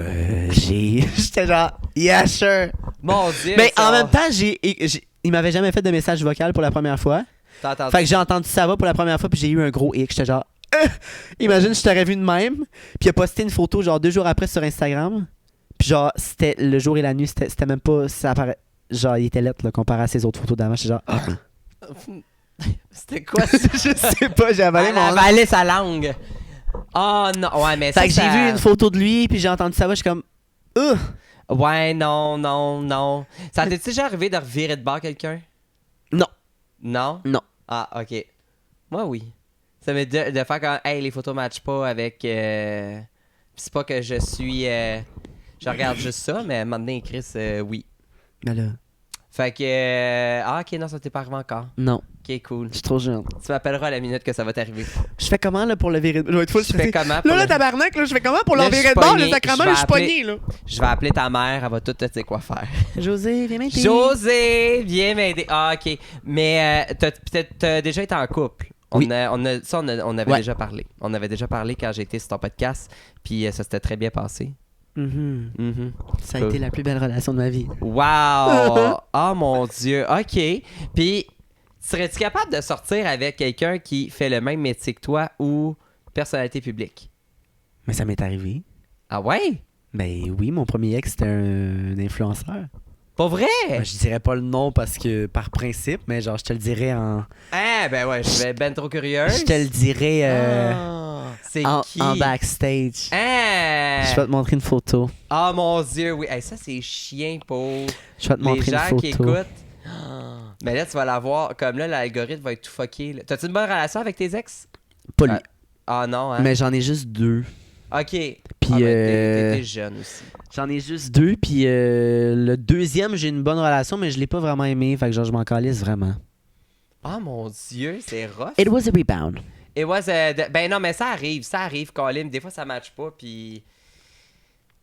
J'étais genre... Yeah, sure! Mon Dieu! Mais en même temps, il m'avait jamais fait de message vocal pour la première fois. Fait que j'ai entendu ça va pour la première fois, puis j'ai eu un gros hic. J'étais genre... Imagine, je t'aurais vu de même. Puis il a posté une photo genre 2 jours après sur Instagram. Puis genre, c'était le jour et la nuit. C'était même pas... Genre, il était lettre là, comparé à ses autres photos d'avant. J'étais genre... C'était quoi ça? Je sais pas, j'ai avalé avalé sa langue. Oh non, ouais, mais fait que j'ai vu une photo de lui, puis j'ai entendu ça va, je suis comme... Ouais, non. Ça t'est déjà arrivé de revirer de bord quelqu'un? Non. Non? Non. Ah, OK. Moi, oui. Ça m'est de faire quand, hey, les photos matchent pas avec... c'est pas que je suis... je regarde juste ça, mais à un moment donné, Chris, oui. Mais là... Fait que... OK, non, ça t'est pas arrivé encore. Non. OK, cool. Je suis trop jeune. Tu m'appelleras à la minute que ça va t'arriver. Je fais comment, là, pour le virer de bord? Je fais comment pour là, tabarnak, là, je fais comment pour le virer de bord? Le sacrement, là, je suis pogné, là. Je vais appeler ta mère, elle va tout te dire quoi faire. José, viens m'aider. José, viens m'aider. Ah, OK. Mais t'as déjà été en couple. Oui. On avait déjà parlé. On avait déjà parlé quand j'ai été sur ton podcast, puis ça s'était très bien passé. Ça a été la plus belle relation de ma vie. Wow! Oh mon Dieu! OK. Puis, serais-tu capable de sortir avec quelqu'un qui fait le même métier que toi ou personnalité publique? Mais ça m'est arrivé. Ah ouais? Ben oui, mon premier ex, c'était un influenceur. Pas vrai? Ben, je dirais pas le nom parce que par principe, mais genre, je te le dirais en... Ah, ben ouais, je suis ben trop curieuse. Je te le dirais... C'est qui? En backstage. Ah! Je vais te montrer une photo. Oh mon Dieu, oui. Hey, ça, c'est chien pour je vais te montrer les gens une photo. qui écoutent. Mais là, tu vas la voir. Comme là, l'algorithme va être tout fucké. Là. T'as-tu une bonne relation avec tes ex? Pas lui. Ah non, hein? Mais j'en ai juste 2. OK. Puis t'es jeune aussi. J'en ai juste 2. Puis le deuxième, j'ai une bonne relation, mais je l'ai pas vraiment aimé. Fait que genre, je m'en calisse vraiment. Oh mon Dieu, c'est rough. It was a rebound. Ben non, mais ça arrive, Colin. Des fois, ça matche pas, puis...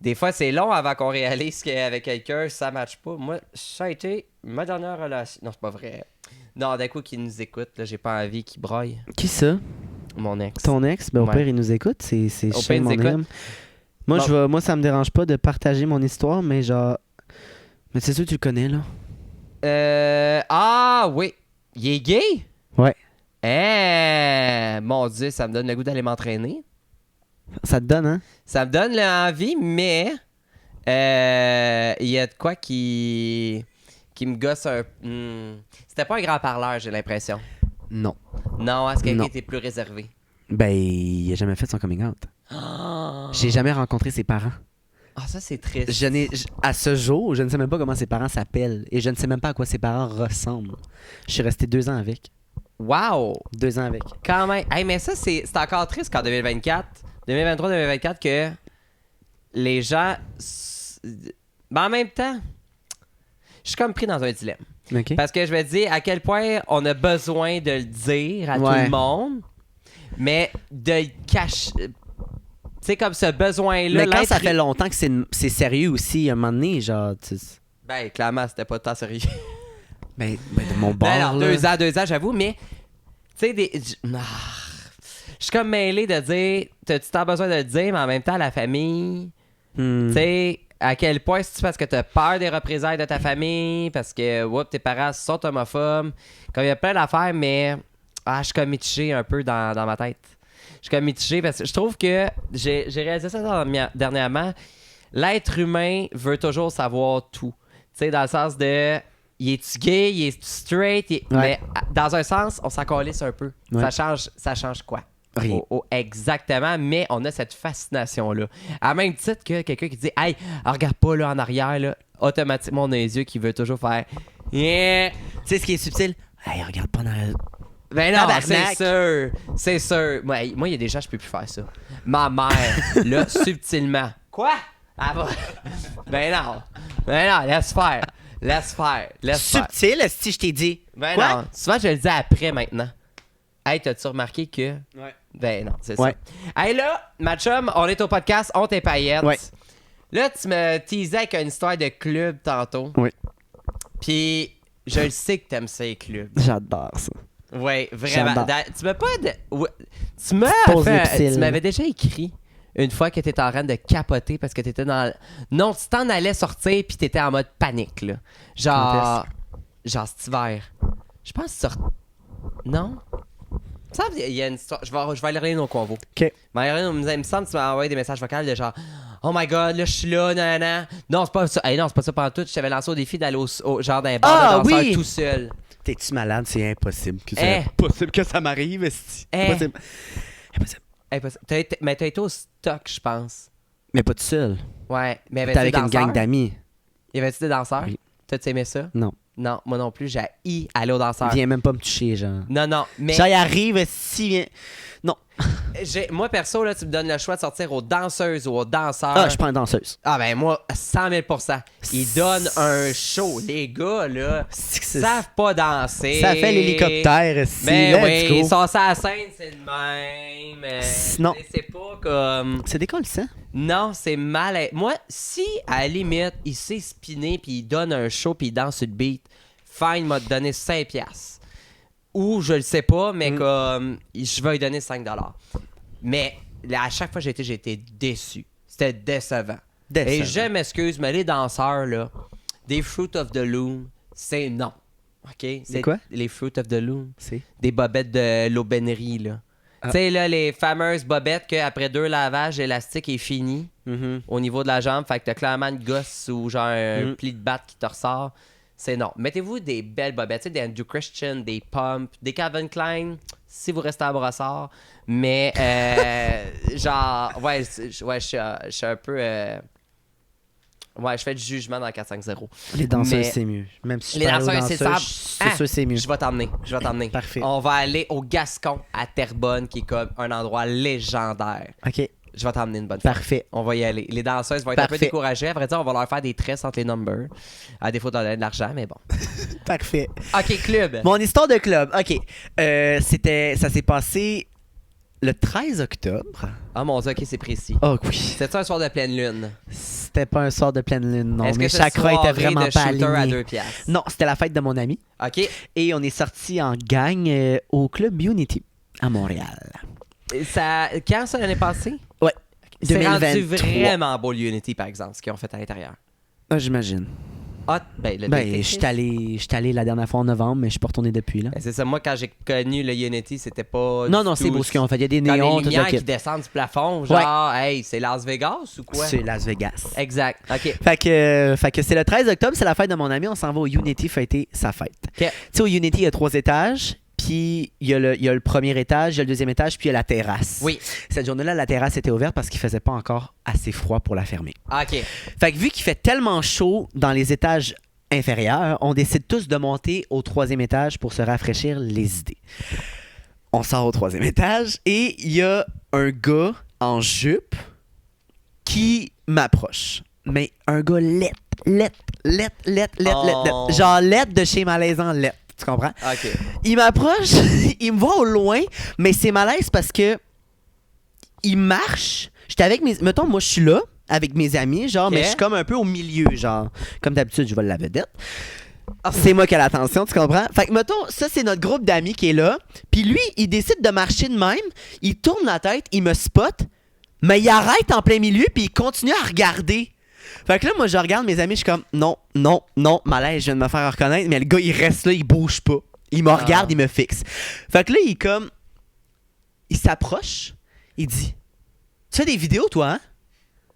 Des fois, c'est long avant qu'on réalise qu'avec quelqu'un, ça matche pas. Moi, ça a été ma dernière relation. Non, c'est pas vrai. Non, d'un coup, qui nous écoute, là, j'ai pas envie qu'il broille. Qui ça? Mon ex. Ton ex? Ben au pire, il nous écoute. C'est chez mon âme. Moi, ça me dérange pas de partager mon histoire, mais genre... Mais c'est sûr que tu le connais, là. Ah, oui. Il est gay? Ouais. Mon Dieu, ça me donne le goût d'aller m'entraîner. Ça te donne, hein? Ça me donne l'envie, mais il y a de quoi qui me gosse un... C'était pas un grand parleur, j'ai l'impression. Non. Non, est-ce qu'il était plus réservé? Ben, il a jamais fait son coming out. Oh. J'ai jamais rencontré ses parents. Ah, ça, c'est triste. À ce jour, je ne sais même pas comment ses parents s'appellent et je ne sais même pas à quoi ses parents ressemblent. Je suis resté 2 ans avec. Wow! 2 ans avec. Quand même. Hey, mais ça, c'est encore triste qu'en 2023-2024, que les gens... Mais en même temps, je suis comme pris dans un dilemme. Okay. Parce que je me dis à quel point on a besoin de le dire à tout le monde, mais de le cacher... Tu sais, comme ce besoin-là... Mais quand ça fait longtemps que c'est sérieux aussi, à un moment donné, genre... Ben, clairement, c'était pas tant sérieux. Ben, de mon bord, alors, là. 2 ans, j'avoue, mais... Tu sais, je suis comme mêlé de dire... T'as-tu tant besoin de le dire, mais en même temps, la famille... Tu sais, à quel point c'est-tu parce que t'as peur des représailles de ta famille, parce que, tes parents sont homophobes. Comme il y a plein d'affaires, mais... je suis comme mitigé un peu dans ma tête. Je suis comme mitigé parce que je trouve que j'ai réalisé ça dernièrement. L'être humain veut toujours savoir tout. Tu sais, dans le sens de... Il est-tu gay? Il est-tu straight? Ouais. Mais dans un sens, on s'en calisse un peu. Ouais. Ça change quoi? Rien. Exactement, mais on a cette fascination-là. À même titre que quelqu'un qui dit « Hey, regarde pas là en arrière, là. » Automatiquement, on a les yeux qui veulent toujours faire « Yeah! » Tu sais ce qui est subtil? Hey, regarde pas dans le... Ben non, c'est sûr. Moi, il y a des gens, je peux plus faire ça. Ma mère, là, subtilement. Quoi? Ben non, laisse faire. Subtil, si je t'ai dit. Ben Quoi? non, souvent je le dis après maintenant. Hey, t'as-tu remarqué que... Ouais. Ben non, c'est Ouais. ça. Hey là, ma chum, on est au podcast On t'es paillettes. Ouais. Là, tu me teasais avec une histoire de club tantôt. Oui. Puis, je le sais que t'aimes ça, les clubs. J'adore ça. Oui, vraiment. J'adore. Tu m'as pas... Pause Tu difficile. m'avais déjà écrit une fois que t'étais en train de capoter parce que t'étais dans... Non, tu t'en allais sortir puis t'étais en mode panique, là. Genre cet hiver. Je pense que Non? Ça, il y a une histoire. Je vais aller relire nos convos. OK. Il me semble que tu m'as envoyé des messages vocaux de genre Oh my god, là je suis là, nanana. Non, c'est pas ça. Hey, non, c'est pas ça pendant tout. Je t'avais lancé au défi d'aller au genre d'un bar de danseurs tout seul. T'es-tu malade? C'est impossible. Eh. Impossible que ça m'arrive. Impossible. Mais t'as été au stock, je pense. Mais pas tout seul. Ouais. Mais T'es avec une gang d'amis. Y avait-tu des danseurs? Oui. T'as-tu aimé ça? Non. Non, moi non plus, j'ai aller aux danseurs. Viens même pas me toucher, genre. Non, mais. Genre, il arrive, si viens. Non. Moi, perso, là, tu me donnes le choix de sortir aux danseuses ou aux danseurs. Ah, je prends une danseuse. Ah, ben moi, 100 000 %. Ils donnent un show. Les gars, là, savent pas danser. Ça fait l'hélicoptère, si. Ben oui, ils sont sur la scène, c'est le même. Non. C'est pas comme... C'est décollissant. Non, c'est mal. Moi, si, à la limite, il sait spinner puis il donne un show puis il danse sur le beat, fine, m'a donné 5$. Ou je le sais pas, mais comme je vais lui donner 5$. Mais là, à chaque fois que j'ai été déçu. C'était décevant. Et je m'excuse, mais les danseurs, là, des Fruit of the Loom, c'est non. OK? C'est quoi? Les Fruit of the Loom. C'est? Des bobettes de l'aubainerie, là. Ah. Tu sais, là, les fameuses bobettes qu'après 2 lavages, l'élastique est fini au niveau de la jambe. Fait que t'as clairement une gosse ou genre un pli de batte qui te ressort. C'est non. Mettez-vous des belles bobettes, tu sais, des Andrew Christian, des Pump, des Calvin Klein, si vous restez à Brossard. Mais, genre, ouais, je suis un peu... Ouais, je fais du jugement dans 4-5-0. Les danseuses, Mais c'est mieux. Même si je les parle aux danseuses, c'est ça. c'est sûr, c'est mieux. Je vais t'emmener. Parfait. On va aller au Gascon, à Terrebonne, qui est comme un endroit légendaire. OK. Je vais t'emmener une bonne fois. Parfait. On va y aller. Les danseuses vont être un peu découragées. À vrai dire, on va leur faire des tresses entre les numbers. À défaut de donner de l'argent, mais bon. Parfait. OK, club. Mon histoire de club. OK. Ça s'est passé le 13 octobre. Ah mon Dieu, OK, c'est précis. Oh oui. C'était un soir de pleine lune? C'était pas un soir de pleine lune, non. Est-ce mais que Chakra était vraiment de pas shooter à aligné. 2$? Non, c'était la fête de mon ami. OK. Et on est sortis en gang au club Unity à Montréal. Quand ça, l'année passée? Ouais. C'est 2023. rendu vraiment beau l'Unity, par exemple, ce qu'ils ont fait à l'intérieur. Ah, j'imagine. Ah, ben, Je suis allé la dernière fois en novembre, mais je suis pas retourné depuis. Là. Ben, c'est ça, moi, quand j'ai connu le Unity, c'était pas. Non, c'est beau ce qu'ils ont fait. Il y a des néons, les tout lumières ça. qui descendent du plafond, genre, hey, c'est Las Vegas ou quoi? C'est Las Vegas. Exact, OK. Fait que c'est le 13 octobre, c'est la fête de mon ami. On s'en va au Unity fêter sa fête. OK. Tu sais, au Unity, il y a 3 étages. Puis il y a le premier étage, il y a le deuxième étage, puis il y a la terrasse. Oui. Cette journée-là, la terrasse était ouverte parce qu'il faisait pas encore assez froid pour la fermer. OK. Fait que vu qu'il fait tellement chaud dans les étages inférieurs, on décide tous de monter au 3e étage pour se rafraîchir les idées. On sort au 3e étage et il y a un gars en jupe qui m'approche. Mais un gars laid. Genre laid de chez Malaisant laid. Tu comprends? OK. Il m'approche, il me voit au loin, mais c'est malaise parce que il marche. J'étais avec mettons, moi, je suis là avec mes amis, genre, Okay. mais je suis comme un peu au milieu, genre. Comme d'habitude, je vole la vedette. C'est moi qui ai l'attention, tu comprends? Fait que, mettons, ça, c'est notre groupe d'amis qui est là. Puis lui, il décide de marcher de même. Il tourne la tête, il me spot, mais il arrête en plein milieu, puis il continue à regarder. Fait que là, moi, je regarde mes amis, je suis comme, non, malaise, je viens de me faire reconnaître, mais le gars, il reste là, il bouge pas. Il me regarde, il me fixe. Fait que là, il s'approche, il dit, tu fais des vidéos, toi, hein?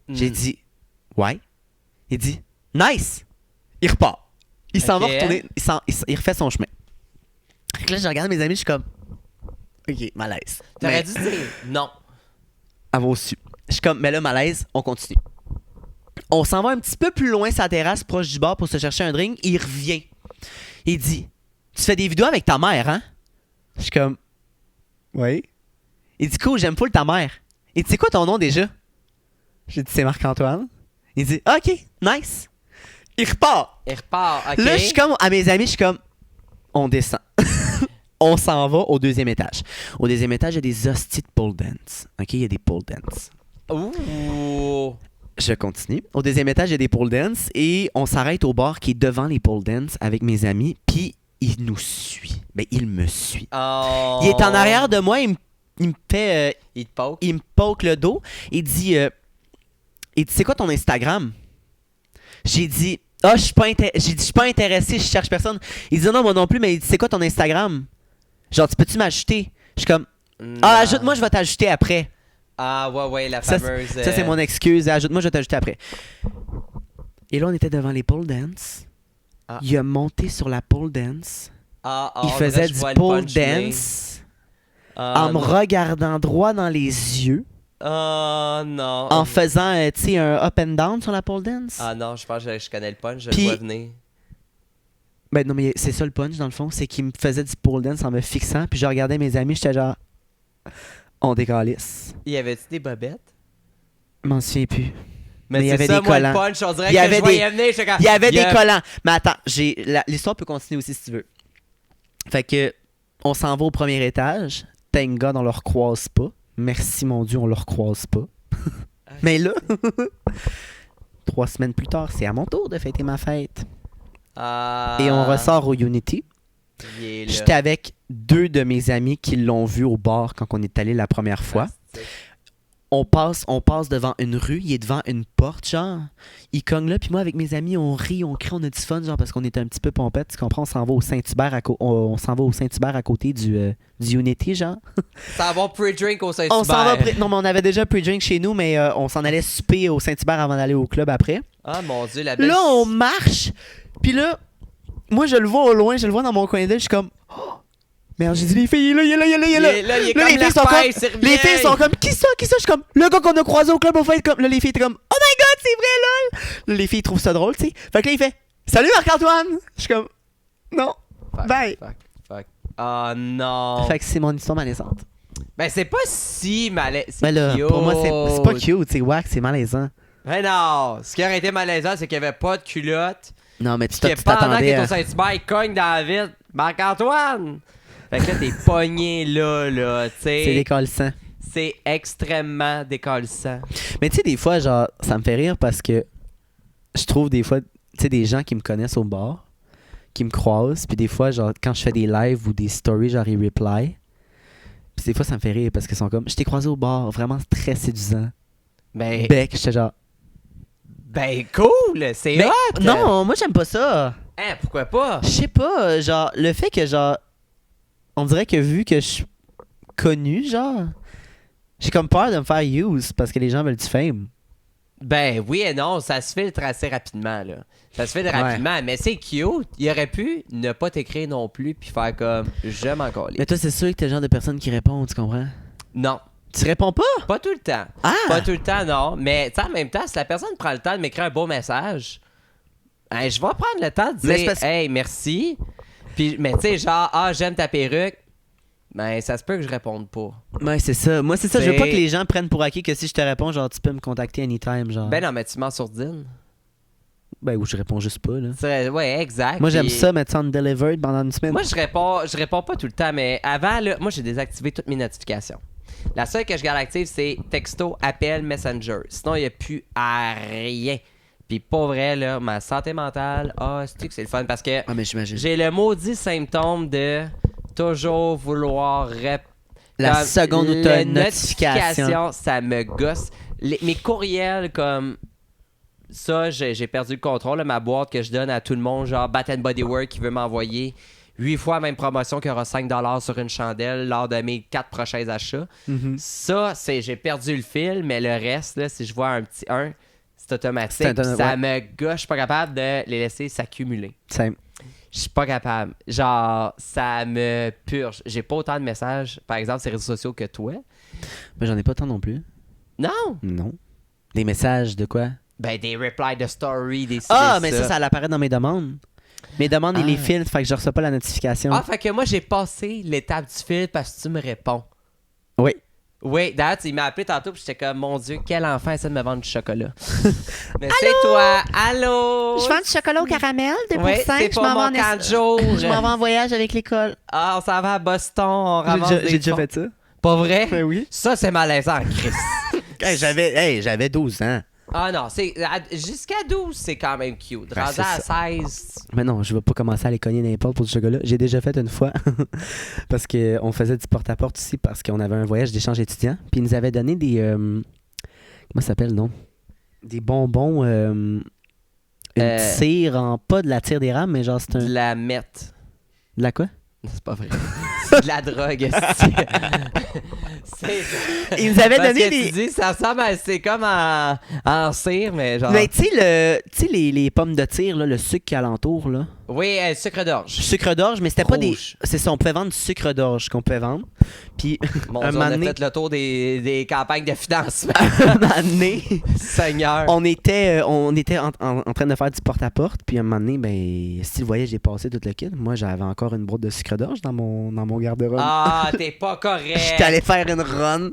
J'ai dit, ouais. Il dit, nice. Il repart. Il s'en va retourner, il refait son chemin. Fait que là, je regarde mes amis, je suis comme, ok, malaise. T'aurais dû dire non. Avoir au-dessus. Je suis comme, mais là, malaise, on continue. On s'en va un petit peu plus loin sa terrasse, proche du bar, pour se chercher un drink. Il revient. Il dit, tu fais des vidéos avec ta mère, hein? Je suis comme, oui. Il dit, cool, j'aime full ta mère. Il dit, c'est quoi ton nom déjà? J'ai dit, c'est Marc-Antoine. Il dit, ok, nice. Il repart. OK. Là, je suis comme, à mes amis, je suis comme, on descend. on s'en va au deuxième étage. Au deuxième étage, il y a des hosties de pole dance. OK, il y a des pole dance. Ouh! Je continue. Au deuxième étage, il y a des pole dance et on s'arrête au bar qui est devant les pole dance avec mes amis. Puis il nous suit. Ben, il me suit. Oh. Il est en arrière de moi, il me fait... il te poke? Il me poke le dos. Il dit, c'est quoi ton Instagram? J'ai dit, je suis pas intéressé, je cherche personne. Il dit, non, moi non plus, mais il dit, c'est quoi ton Instagram? Genre, tu peux-tu m'ajouter? Je suis comme, ajoute-moi, je vais t'ajouter après. Ah, ouais, la fameuse... Ça, c'est mon excuse. Ajoute-moi, je vais t'ajouter après. Et là, on était devant les pole dance. Ah. Il a monté sur la pole dance. Il faisait du pole dance en me regardant droit dans les yeux. Oh non. En faisant, tu sais, un up and down sur la pole dance. Ah non, je pense que je connais le punch, je le vois venir. Ben non, mais c'est ça le punch dans le fond, c'est qu'il me faisait du pole dance en me fixant, puis je regardais mes amis, j'étais genre, on décalisse. Y avait-tu des bobettes? Je m'en souviens plus. Mais il y avait ça, des moi, collants. Le punch, on dirait que je voyais venir, quand... Il y avait des collants. Mais attends, l'histoire peut continuer aussi si tu veux. Fait que, on s'en va au premier étage. Thank God, on le recroise pas. Merci mon Dieu, on le recroise pas. Mais là, 3 semaines plus tard, c'est à mon tour de fêter ma fête. Et on ressort au Unity. J'étais avec 2 de mes amis qui l'ont vu au bar quand on est allé la première fois. On passe devant une rue, il est devant une porte, genre. Il cogne là, puis moi, avec mes amis, on rit, on crie, on a du fun, genre, parce qu'on est un petit peu pompette, tu comprends? On s'en va au Saint-Hubert à côté du Unity, genre. Ça va pre-drink au Saint-Hubert. Non, mais on avait déjà pre-drink chez nous, mais on s'en allait souper au Saint-Hubert avant d'aller au club après. Ah, mon Dieu, la belle... Là, on marche, puis là, moi, je le vois au loin, je le vois dans mon coin d'œil, je suis comme... Oh! Merde, j'ai dit les filles, il est là. Les filles sont comme, qui ça? Je suis comme, le gars qu'on a croisé au club, au fait, comme, là, les filles étaient comme, oh my god, c'est vrai, lol! Là, les filles trouvent ça drôle, tu sais. Fait que là, il fait, salut Marc-Antoine! Je suis comme, non, bye! Fuck. Oh non! Fait que c'est mon histoire malaisante. Ben, c'est pas si malaisant. Ben là, pour moi, c'est pas cute, c'est wack, c'est malaisant. Ben non! Ce qui aurait été malaisant, c'est qu'il y avait pas de culotte. Non, mais tu t'attendais. Pendant qu'il est au Saint-Hubert, il cogne dans la vitre. Marc-Antoine! Fait que là, t'es pogné là, tu sais. C'est décalissant. C'est extrêmement décalissant. Mais tu sais, des fois, genre, ça me fait rire parce que je trouve des fois, tu sais, des gens qui me connaissent au bar, qui me croisent, puis des fois, genre, quand je fais des lives ou des stories, genre, ils reply. Puis des fois, ça me fait rire parce qu'ils sont comme, je t'ai croisé au bar, vraiment très séduisant. Ben. Bec, j'étais genre. Ben, cool! C'est hot! Non, moi, j'aime pas ça. Hein, pourquoi pas? Je sais pas, genre, le fait que, genre, on dirait que vu que je suis connu, genre, j'ai comme peur de me faire use parce que les gens veulent du fame. Ben oui et non, ça se filtre assez rapidement, là. Ça se filtre rapidement, mais c'est cute. Il aurait pu ne pas t'écrire non plus puis faire comme « je m'en colle ». Mais toi, c'est sûr que t'es le genre de personne qui répond, tu comprends? Non. Tu réponds pas? Pas tout le temps. Ah! Pas tout le temps, non. Mais en même temps, si la personne prend le temps de m'écrire un beau message, je vais prendre le temps de dire « hey, merci ». Puis, mais tu sais, genre, j'aime ta perruque. Ben, ça se peut que je réponde pas. Ouais, c'est ça. Moi, c'est ça. Je veux pas que les gens prennent pour acquis que si je te réponds, genre, tu peux me contacter anytime, genre. Ben non, mais tu m'en sourdines. Ben, ou je réponds juste pas, là. Ouais, exact. Moi, j'aime ça, mettre ça en delivered pendant une semaine. Moi, je réponds pas tout le temps, mais avant, là, moi, j'ai désactivé toutes mes notifications. La seule que je garde active, c'est texto, appel, messenger. Sinon, il n'y a plus à rien. Puis pas vrai, là, ma santé mentale, c'est le fun parce que j'ai le maudit symptôme de toujours vouloir la seconde où t'as une notification, ça me gosse. Mes courriels, comme ça, j'ai perdu le contrôle. Là, ma boîte que je donne à tout le monde, genre Bath & Body Works qui veut m'envoyer 8 fois la même promotion qui aura 5$ sur une chandelle lors de mes 4 prochains achats. Mm-hmm. Ça, j'ai perdu le fil, mais le reste, là, si je vois un petit 1, c'est automatique. Ça me gâche. Je suis pas capable de les laisser s'accumuler. Je suis pas capable. Genre, ça me purge. J'ai pas autant de messages, par exemple, sur les réseaux sociaux que toi. Ben, j'en ai pas tant non plus. Non? Non. Des messages de quoi? Ben, des replies de story, des... mais ça apparaît dans mes demandes. Mes demandes, ils les filtrent, fait que je reçois pas la notification. Fait que moi, j'ai passé l'étape du filtre parce que tu me réponds. Oui. Oui, d'ailleurs, il m'a appelé tantôt, puis j'étais comme, mon Dieu, quel enfant essaie de me vendre du chocolat. Mais c'est toi. Allô? Je vends du chocolat au caramel, 2 pour 5. C'est pour mon camp de jour. Je m'en vais en voyage avec l'école. Ah, on s'en va à Boston, on ramasse des J'ai déjà fonds. fait ça. Pas vrai? Ben oui. Ça, c'est malaisant, Chris. J'avais 12 ans. Ah non, jusqu'à 12, c'est quand même cute. Ben, Rendu à 16... Mais non, je vais pas commencer à les cogner n'importe pour du chocolat. J'ai déjà fait une fois parce qu'on faisait du porte-à-porte aussi parce qu'on avait un voyage d'échange étudiant. Puis ils nous avaient donné des... comment ça s'appelle, non? Des bonbons... une tire en... Pas de la tire d'érable, mais genre c'est un... De la meth. De la quoi? C'est pas vrai. C'est de la drogue. Ils nous avaient donné des... Tu dis, ça ressemble à... C'est comme en cire, mais genre... Mais tu sais, les pommes de tir, là, le sucre qui est alentour, là. Oui, sucre d'orge. Sucre d'orge, mais c'était pas des... C'est ça, on pouvait vendre du sucre d'orge qu'on pouvait vendre. Puis, on a fait le tour des campagnes de financement. Un moment donné, Seigneur. on était en train de faire du porte-à-porte. Puis, un moment donné, ben, si le voyage est passé tout le kit, moi, j'avais encore une boîte de sucre d'orge dans mon garde-robe. Ah, t'es pas correct. J'étais allé faire une run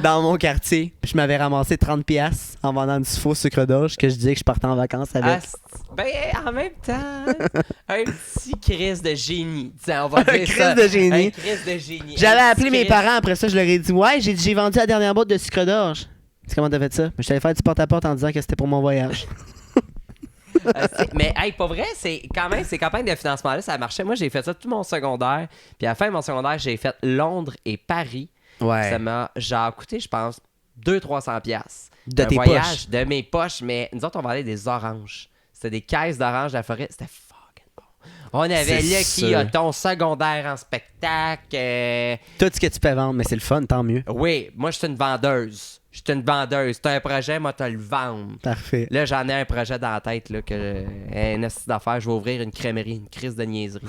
dans mon quartier. Puis, je m'avais ramassé 30$ en vendant du faux sucre d'orge que je disais que je partais en vacances avec. Ben, en même temps, un petit crise de génie. Tiens, on va dire ça. Un crise de génie. J'avais appelé mes parents après ça, je leur ai dit ouais, j'ai vendu la dernière boîte de sucre d'orge. Tu sais comment t'as fait ça? Je t'allais faire du porte-à-porte en disant que c'était pour mon voyage. Mais hey, pas vrai, c'est quand même ces campagnes de financement-là, ça marchait. Moi, j'ai fait ça tout mon secondaire. Puis à la fin de mon secondaire, j'ai fait Londres et Paris. Ouais. Ça m'a genre coûté, je pense, 200-300$. De tes voyage, poches. De mes poches, mais nous autres, on vendait des oranges. C'était des caisses d'oranges de la forêt. C'était fucking bon. On avait Lucky, ton secondaire en spectacle. Tout ce que tu peux vendre, mais c'est le fun, tant mieux. Oui, moi, je suis une vendeuse. T'as un projet, moi, t'as le vendre. Parfait. Là, j'en ai un projet dans la tête, là, un esti d'affaires. Je vais ouvrir une crèmerie, une crise de niaiserie.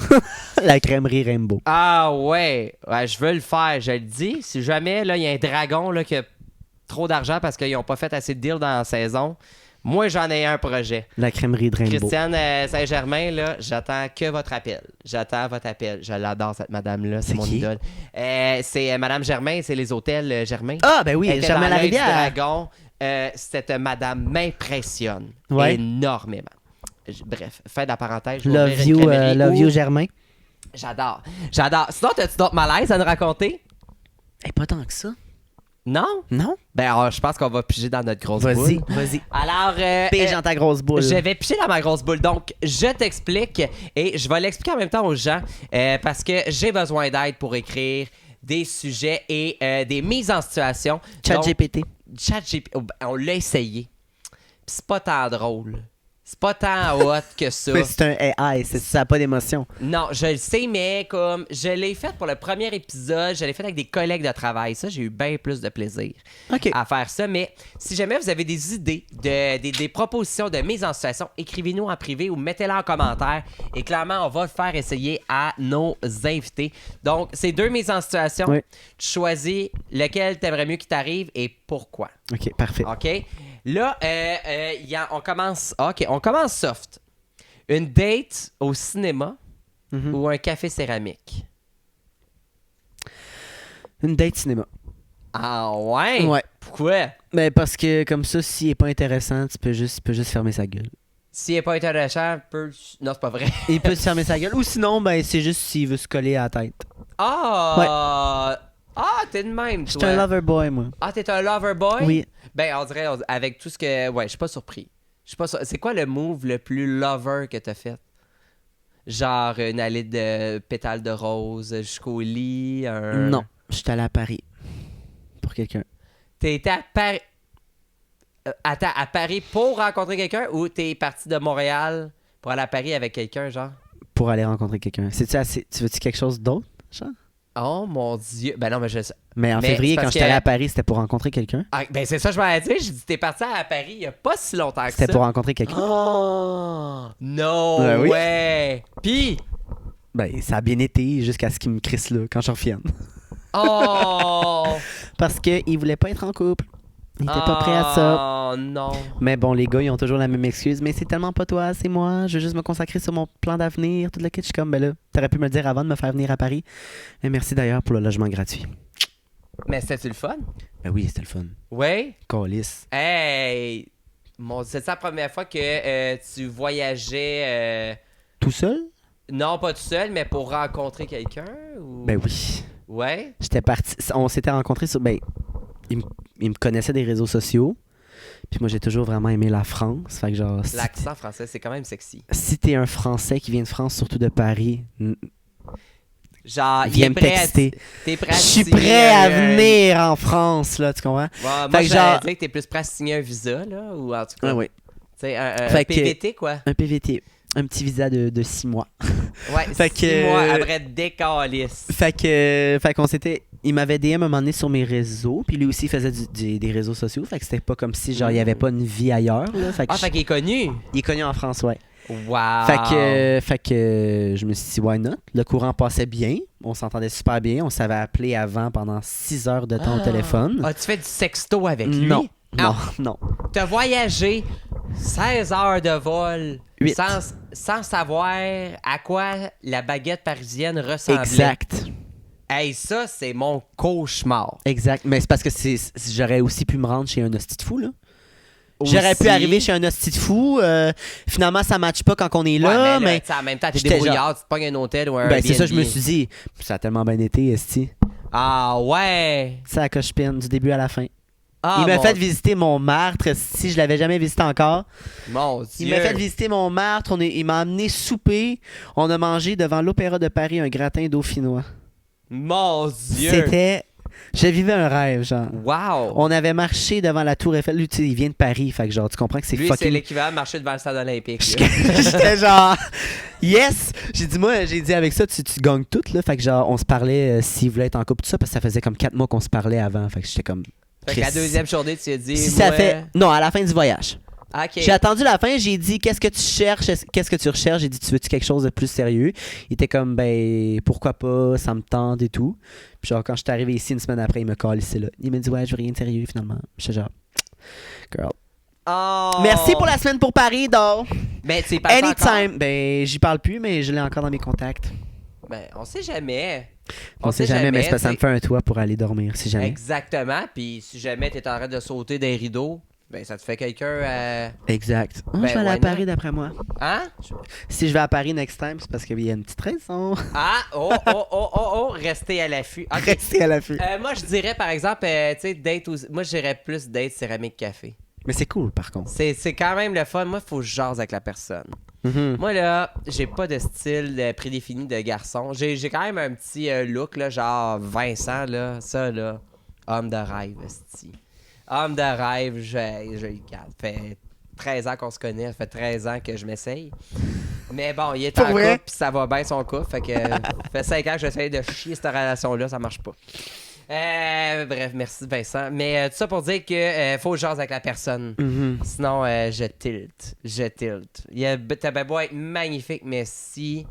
La crèmerie Rainbow. Ah ouais, je veux le faire, je le dis. Si jamais, là, il y a un dragon, là, qui a trop d'argent parce qu'ils n'ont pas fait assez de deals dans la saison, moi, j'en ai un projet. La crèmerie de Rainbow. Christiane Saint-Germain, là, j'attends que votre appel. J'attends votre appel. Je l'adore, cette madame-là. C'est mon idole. C'est Madame Germain, c'est les hôtels Germain. Ah, ben oui, Germain Larivière. Dragon. Cette madame m'impressionne énormément. Bref, fin de la parenthèse. Love you, Germain. J'adore. Sinon, as-tu d'autres malaises à nous raconter? Pas tant que ça. Non? Non? Ben, alors, je pense qu'on va piger dans notre grosse boule. Vas-y. Alors, pige dans ta grosse boule. Je vais piger dans ma grosse boule. Donc, je t'explique et je vais l'expliquer en même temps aux gens parce que j'ai besoin d'aide pour écrire des sujets et des mises en situation. ChatGPT. On l'a essayé. Puis c'est pas tant drôle. C'est pas tant hot que ça. Mais c'est un AI, ça n'a pas d'émotion. Non, je le sais, mais comme je l'ai fait pour le premier épisode, je l'ai fait avec des collègues de travail. Ça, j'ai eu bien plus de plaisir à faire ça. Mais si jamais vous avez des idées, des propositions de mise en situation, écrivez-nous en privé ou mettez-les en commentaire. Et clairement, on va le faire essayer à nos invités. Donc, c'est 2 mises en situation. Oui. Tu choisis lequel t'aimerais mieux qui t'arrive et pourquoi. OK, parfait. OK? Là, on commence soft. Une date au cinéma ou un café céramique? Une date cinéma. Ah ouais? Ouais. Pourquoi? Ben parce que comme ça, s'il est pas intéressant, tu peux juste fermer sa gueule. S'il est pas intéressant, non, c'est pas vrai. Il peut se fermer sa gueule. Ou sinon, ben c'est juste s'il veut se coller à la tête. Ah! Ouais. Ah, t'es de même, toi. Je suis un lover boy, moi. Ah, t'es un lover boy? Oui. Ben, on dirait, avec tout ce que... Ouais, je suis pas surpris. C'est quoi le move le plus lover que t'as fait? Genre une allée de pétales de rose jusqu'au lit? Non, je suis allé à Paris. Pour quelqu'un. T'es été à Paris... Attends, à Paris pour rencontrer quelqu'un ou t'es parti de Montréal pour aller à Paris avec quelqu'un, genre? Pour aller rencontrer quelqu'un. C'est-tu assez... Tu veux-tu quelque chose d'autre, genre? Oh mon Dieu. Ben non, mais je sais. Mais en février, quand j'étais allé à Paris, c'était pour rencontrer quelqu'un. Ah, ben c'est ça, je m'allais dire. J'ai dit, t'es parti à Paris il y a pas si longtemps que ça. C'était pour rencontrer quelqu'un. Oh! Non! Oui. Ouais! Puis? Ben, ça a bien été jusqu'à ce qu'il me crisse là, quand je revienne. Oh! Parce qu'il voulait pas être en couple. Il était pas prêt à ça. Oh non! Mais bon, les gars, ils ont toujours la même excuse. Mais c'est tellement pas toi, c'est moi. Je veux juste me consacrer sur mon plan d'avenir. Tout le kit, je suis comme, ben là, t'aurais pu me le dire avant de me faire venir à Paris. Et merci d'ailleurs pour le logement gratuit. Mais c'était-tu le fun? Ben oui, c'était le fun. Oui? Calice. Hey! C'est la première fois que tu voyageais... Tout seul? Non, pas tout seul, mais pour rencontrer quelqu'un? Ou... Ben oui. Ouais? J'étais parti... On s'était rencontrés sur... Ben, il me connaissait des réseaux sociaux. Puis moi, j'ai toujours vraiment aimé la France. Fait que genre... L'accent français, c'est quand même sexy. Si t'es un Français qui vient de France, surtout de Paris... Genre, viens me texter. T'es prêt à Je suis prêt à venir en France, là, tu comprends? Ouais, moi, j'allais dire que t'es plus prêt à signer un visa, là, ou en tout cas... oui. Tu sais, un PVT, quoi. Un PVT. Un petit visa de 6 mois. Ouais, 6 mois après décalisse. Fait qu'on s'était... Il m'avait DM un moment donné sur mes réseaux, puis lui aussi il faisait des réseaux sociaux, fait que c'était pas comme si, genre, il y avait pas une vie ailleurs, là. Fait qu'il est connu? Il est connu en France, ouais. Wow! Fait que je me suis dit, why not? Le courant passait bien, on s'entendait super bien, on s'avait appelé avant pendant 6 heures de temps au téléphone. Ah, tu fais du sexto avec lui? Non. T'as voyagé 16 heures de vol 8. Sans savoir à quoi la baguette parisienne ressemblait. Exact. Hey, ça, c'est mon cauchemar. Exact. Mais c'est parce que j'aurais aussi pu me rendre chez un hostie de fou, là. J'aurais pu arriver chez un hostie de fou. Finalement, ça ne matche pas quand on est là. Ouais, mais en même temps, t'es débrouillard, tu te pognes un hôtel ou un Airbnb. C'est ça, je me suis dit. Ça a tellement bien été, esti. Ah ouais! C'est la coche-pine, du début à la fin. Il m'a fait visiter Montmartre, si je l'avais jamais visité encore. Mon Dieu! Il m'a fait visiter Montmartre, il m'a amené souper. On a mangé devant l'Opéra de Paris un gratin dauphinois. Mon Dieu! C'était... Je vivais un rêve, genre. Wow! On avait marché devant la Tour Eiffel. Lui, tu sais, il vient de Paris, fait que genre, tu comprends que c'est Lui, fucking... c'est l'équivalent de marcher devant le stade olympique. J'étais genre... Yes! J'ai dit avec ça, tu gagnes tout, là. Fait que genre, on se parlait s'il voulait être en couple, tout ça, parce que ça faisait comme 4 mois qu'on se parlait avant. Fait que j'étais comme... Fait que la deuxième journée, tu as dit... Si ça fait... Non, à la fin du voyage. Okay. J'ai attendu la fin, j'ai dit qu'est-ce que tu cherches, qu'est-ce que tu recherches, j'ai dit tu veux-tu quelque chose de plus sérieux. Il était comme ben pourquoi pas, ça me tente et tout. Puis genre quand je suis arrivé ici une semaine après, il me calissait là. Il m'a dit ouais, je veux rien de sérieux finalement. J'étais genre girl. Oh. Merci pour la semaine pour Paris, donc. Ben tu y parles Anytime. encore? Ben j'y parle plus mais je l'ai encore dans mes contacts. Ben on sait jamais. On sait jamais, mais c'est parce que ça me fait un toit pour aller dormir si jamais. Exactement, puis si jamais t'es en train de sauter des rideaux, ben ça te fait quelqu'un Exact. Je vais aller à Paris d'après moi. Hein? Si je vais à Paris next time, c'est parce qu'il y a une petite raison. Ah, restez à l'affût. Okay. Restez à l'affût. Moi je dirais par exemple, tu sais, date moi je dirais plus date céramique café. Mais c'est cool par contre. C'est quand même le fun. Moi, il faut que je jase avec la personne. Mm-hmm. Moi là, j'ai pas de style prédéfini de garçon. J'ai quand même un petit look là, genre Vincent là, ça là, homme de rêve, esti. Homme de rêve, je le garde. Ça fait 13 ans qu'on se connaît, ça fait 13 ans que je m'essaye. Mais bon, il est en couple, puis ça va bien son couple. Fait que ça fait 5 ans que j'essaye de chier cette relation-là, ça marche pas. Bref, merci Vincent. Mais tout ça pour dire que faut jaser avec la personne. Mm-hmm. Sinon, je tilte. T'as bien beau être magnifique, mais si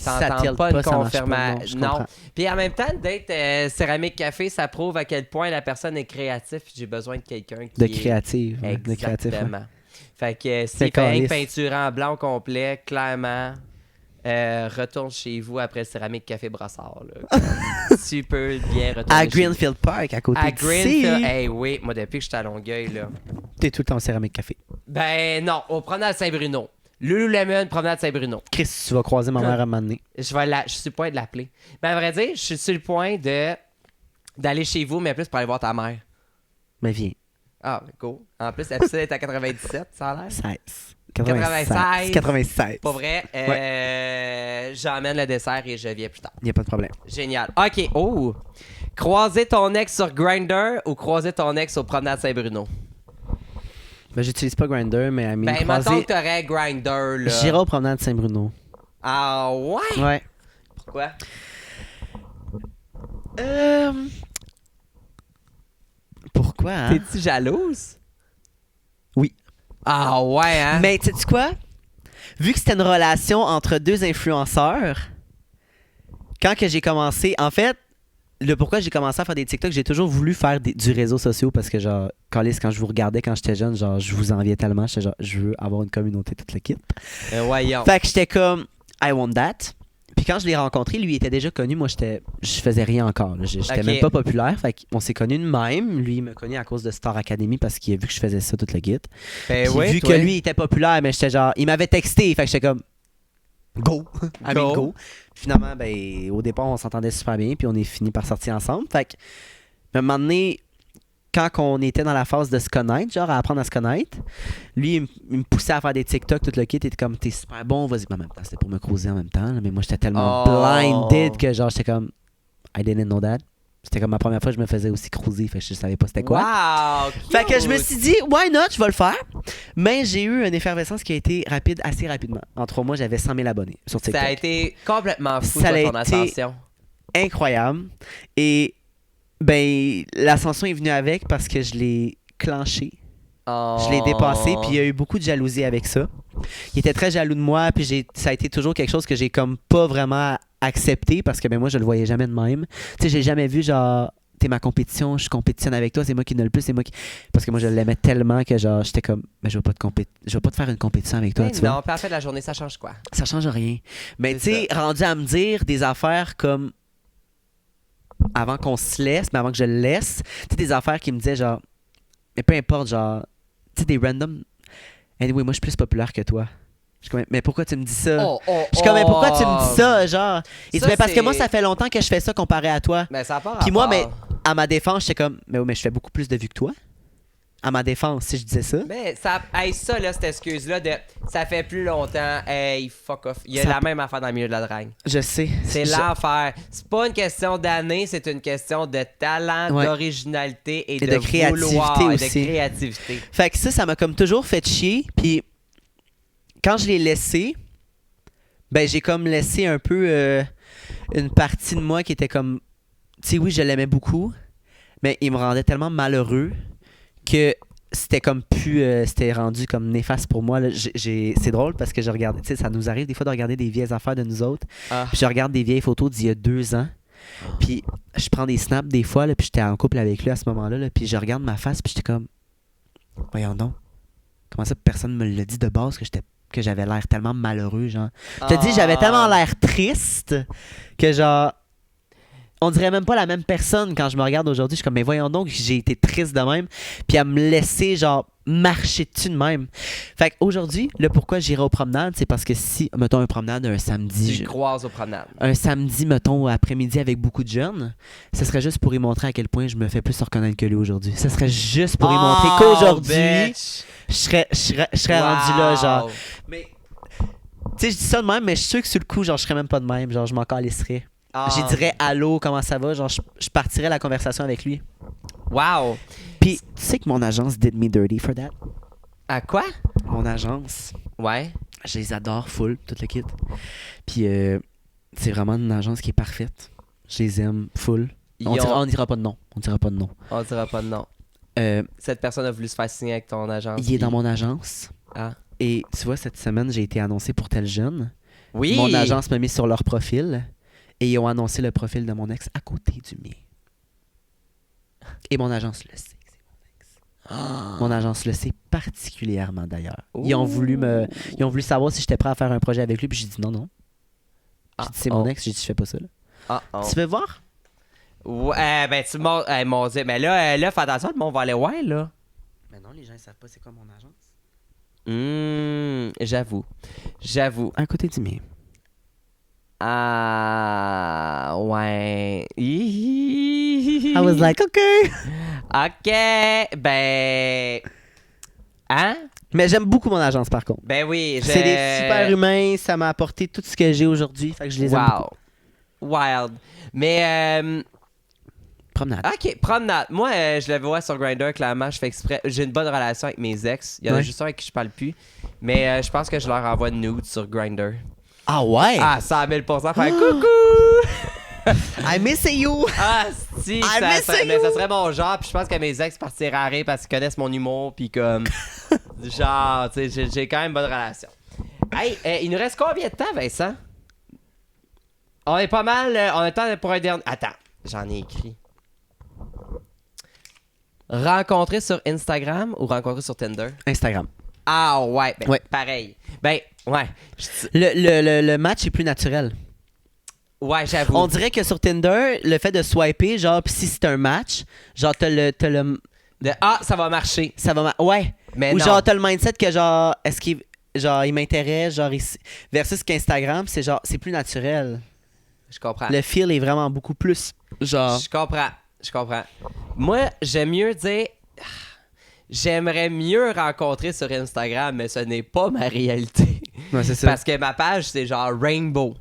t'entends pas une confirmation. Non. Puis en même temps, d'être céramique café, ça prouve à quel point la personne est créative. J'ai besoin de quelqu'un qui de créative. Exactement. De créatif, ouais. Fait que s'il fait une peinture en blanc complet, retourne chez vous après le céramique café Brossard. Tu peux bien retourner à Greenfield Park, à côté de Greenfield, hey, oui, moi depuis que j'étais à Longueuil, là. T'es tout le temps au céramique café. Ben non, au promenade Saint-Bruno. Lululemon, promenade Saint-Bruno. Chris, tu vas croiser ma mère à un moment donné. Je suis sur le point de l'appeler. Ben à vrai dire, je suis sur le point d'aller chez vous, mais plus pour aller voir ta mère. Mais viens. Ah, cool. En plus, la piscine est à 97, ça a l'air. 16. 96. Pas vrai. J'emmène le dessert et je viens plus tard. Il n'y a pas de problème. Génial. OK. Oh. Croiser ton ex sur Grindr ou croiser ton ex au promenade Saint-Bruno? Ben, j'utilise pas Grindr, mais à ben, mettons que t'aurais Grindr, là. J'irai au promenade Saint-Bruno. Ah, ouais? Ouais. Pourquoi? Pourquoi, hein? T'es-tu jalouse? Oui. Ah, ouais, hein? Mais, tu sais quoi? Vu que c'était une relation entre deux influenceurs, quand que j'ai commencé... En fait, pourquoi j'ai commencé à faire des TikTok, j'ai toujours voulu faire du réseau social parce que, genre, quand je vous regardais quand j'étais jeune, genre, je vous enviais tellement. J'étais genre, je veux avoir une communauté toute l'équipe. Voyons. Fait que j'étais comme, I want that. Puis quand je l'ai rencontré, lui il était déjà connu. Moi, je faisais rien encore. J'étais même pas populaire. Fait qu'on s'est connus de même. Lui, il m'a connu à cause de Star Academy parce qu'il a vu que je faisais ça toute la guide. Ben Puis vu que lui, il était populaire, mais j'étais genre... Il m'avait texté. Fait que j'étais comme... Go! I mean, go! Finalement, ben, au départ, on s'entendait super bien. Puis on est fini par sortir ensemble. Fait que, à un moment donné... Quand on était dans la phase de se connaître, genre à apprendre à se connaître, lui, il me poussait à faire des TikTok, tout le kit. Il était comme, t'es super bon, vas-y. Mais en même temps, c'était pour me croiser en même temps. Là, mais moi, j'étais tellement blinded que genre, j'étais comme, I didn't know that. C'était comme ma première fois que je me faisais aussi cruiser, fait que je savais pas c'était quoi. Wow! Fait que je me suis dit, why not, je vais le faire. Mais j'ai eu une effervescence qui a été rapide, assez rapidement. En 3 mois, j'avais 100 000 abonnés sur TikTok. Ça a été complètement fou, ça ton ascension. Incroyable. Et ben, l'ascension est venue avec parce que je l'ai clenché. Je l'ai dépassé, puis il y a eu beaucoup de jalousie avec ça. Il était très jaloux de moi, puis ça a été toujours quelque chose que j'ai comme pas vraiment accepté parce que ben moi, je le voyais jamais de même. Tu sais, j'ai jamais vu genre, t'es ma compétition, je compétitionne avec toi, c'est moi qui ne le plus, c'est moi qui... Parce que moi, je l'aimais tellement que genre, j'étais comme, mais je vais pas te faire une compétition avec toi, Mais tu non, vois. puis à la fin de la journée, ça change quoi? Ça change rien. Mais tu sais, rendu à me dire des affaires comme... Avant qu'on se laisse, mais avant que je le laisse, tu sais, des affaires qui me disaient genre, mais peu importe, genre, tu sais, des random. Anyway, moi, je suis plus populaire que toi. Je suis comme, mais pourquoi tu me dis ça? Je suis comme, mais pourquoi tu me dis ça, genre? Et Ça, mais parce que moi, ça fait longtemps que je fais ça comparé à toi. Mais ça part. Puis moi, mais à ma défense, j'étais comme, mais oui, mais je fais beaucoup plus de vues que toi. À ma défense, si je disais ça. Mais ça, ça là, cette excuse-là de ça fait plus longtemps, hey, fuck off. Il y a la même affaire dans le milieu de la drague. Je sais. C'est l'enfer. C'est pas une question d'année, c'est une question de talent, d'originalité et de créativité vouloir, aussi. Et de créativité. Fait que ça m'a comme toujours fait chier. Puis quand je l'ai laissé, ben j'ai comme laissé un peu une partie de moi qui était comme, tu sais, oui, je l'aimais beaucoup, mais il me rendait tellement malheureux que c'était comme plus c'était rendu comme néfaste pour moi là. C'est drôle parce que je regarde, tu sais, ça nous arrive des fois de regarder des vieilles affaires de nous autres, puis je regarde des vieilles photos d'il y a 2 ans, puis je prends des snaps des fois là, puis j'étais en couple avec lui à ce moment-là là, puis je regarde ma face puis j'étais comme, voyons donc, comment ça personne me l'a dit de base que j'avais l'air tellement malheureux, genre. Je te dis, j'avais tellement l'air triste que genre on dirait même pas la même personne quand je me regarde aujourd'hui. Je suis comme, mais voyons donc, j'ai été triste de même. Puis à me laisser, genre, marcher dessus de même. Fait qu'aujourd'hui, le pourquoi j'irai aux promenades, c'est parce que si, mettons, un promenade un samedi. Tu croises aux promenades. Un samedi, mettons, après-midi avec beaucoup de jeunes, ce serait juste pour y montrer à quel point je me fais plus reconnaître que lui aujourd'hui. Ce serait juste pour y montrer qu'aujourd'hui, je serais rendu là, genre. Mais, tu sais, je dis ça de même, mais je suis sûr que sur le coup, genre, je serais même pas de même. Genre, je m'en calisserais. J'y dirais allô, comment ça va? Genre, je partirais la conversation avec lui. Wow! Puis, tu sais que mon agence did me dirty for that? À quoi? Mon agence. Ouais. Je les adore full, toute le kit. Puis, c'est vraiment une agence qui est parfaite. Je les aime full. On dira pas de nom. On dira pas de nom. On dira pas de nom. Cette personne a voulu se faire signer avec ton agence. Il est dans mon agence. Ah. Et tu vois, cette semaine, j'ai été annoncé pour tel jeune. Oui! Mon agence m'a mis sur leur profil. Et ils ont annoncé le profil de mon ex à côté du mien. Et mon agence le sait que c'est mon ex. Mon agence le sait particulièrement d'ailleurs. Ils ont voulu savoir si j'étais prêt à faire un projet avec lui, puis j'ai dit non. J'ai dit c'est mon ex, j'ai dit je fais pas ça là. Tu veux voir? Ouais, ben tu m'as dit, mais là, fais attention, le monde va aller ouais là. Mais non, les gens ils savent pas c'est quoi mon agence. J'avoue. À côté du mien. Ah, ouais. I was like, OK. OK, ben... Hein? Mais j'aime beaucoup mon agence, par contre. Ben oui. C'est des super humains, ça m'a apporté tout ce que j'ai aujourd'hui, fait que je les aime beaucoup. Wild. Mais... Promenade. OK, promenade. Moi, je le vois sur Grindr, clairement, je fais exprès. J'ai une bonne relation avec mes ex. Il y en a juste un avec qui je parle plus. Mais je pense que je leur envoie de nudes sur Grindr. Ah ouais? Ah, 100 000 %. Faire coucou! I miss you! Ah, si! Mais ça serait mon genre. Puis je pense que mes ex partiraient à rire parce qu'ils connaissent mon humour. Puis comme. Genre, tu sais, j'ai quand même une bonne relation. Hey, il nous reste combien de temps, Vincent? On est pas mal. On a le temps pour un dernier. Attends, j'en ai écrit. Rencontrer sur Instagram ou rencontrer sur Tinder? Instagram. Ah ouais, pareil. Ben, ouais. Le match est plus naturel. Ouais, j'avoue. On dirait que sur Tinder, le fait de swiper, genre, pis si c'est un match, genre, t'as le ça va marcher. Ça va ouais. Mais ou non. genre, t'as le mindset que genre, est-ce qu'il il m'intéresse, genre, versus qu'Instagram, c'est genre, c'est plus naturel. Je comprends. Le feel est vraiment beaucoup plus, genre... Je comprends. Moi, j'aime mieux dire... J'aimerais mieux rencontrer sur Instagram, mais ce n'est pas ma réalité. Ouais, c'est ça. Parce que ma page, c'est genre Rainbow.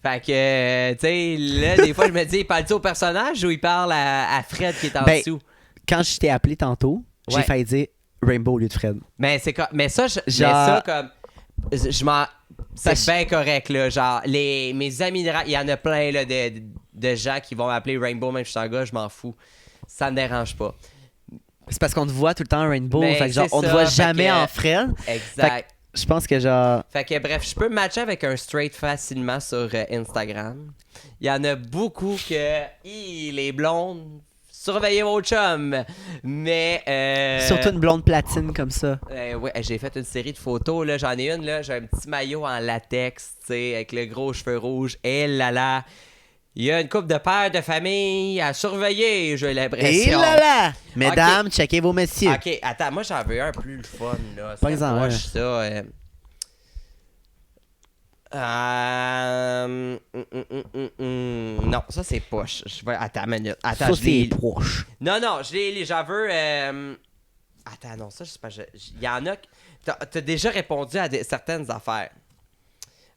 Fait que, tu sais, là, des fois, je me dis, il parle-tu au personnage ou il parle à Fred qui est en dessous? Quand je t'ai appelé tantôt, j'ai failli dire Rainbow au lieu de Fred. Mais c'est comme... Mais ça, je m'en... C'est bien correct, là. Genre, mes amis, il y en a plein, là, de gens qui vont m'appeler Rainbow, même si je suis un gars, je m'en fous. Ça me dérange pas. C'est parce qu'on te voit tout le temps en Rainbow. Mais fait que genre, on te voit jamais en Fred. Exact. Je pense que genre... Fait que bref, je peux me matcher avec un straight facilement sur Instagram. Il y en a beaucoup que... les blondes... Surveillez vos chums! Mais... Surtout une blonde platine comme ça. Ouais, j'ai fait une série de photos, là. J'en ai une, là. J'ai un petit maillot en latex, tu sais, avec le gros cheveux rouges. Et là là! Il y a une couple de pères de famille à surveiller, j'ai l'impression. Et là là! Mesdames, checkez vos messieurs. OK, attends, moi j'en veux un plus le fun, là. Pas exemple, ça. Non, ça c'est poche. Attends une minute. Attends, ça c'est poche. Non, j'en veux... Attends, non, ça je sais pas. Il y en a... T'as déjà répondu à certaines affaires.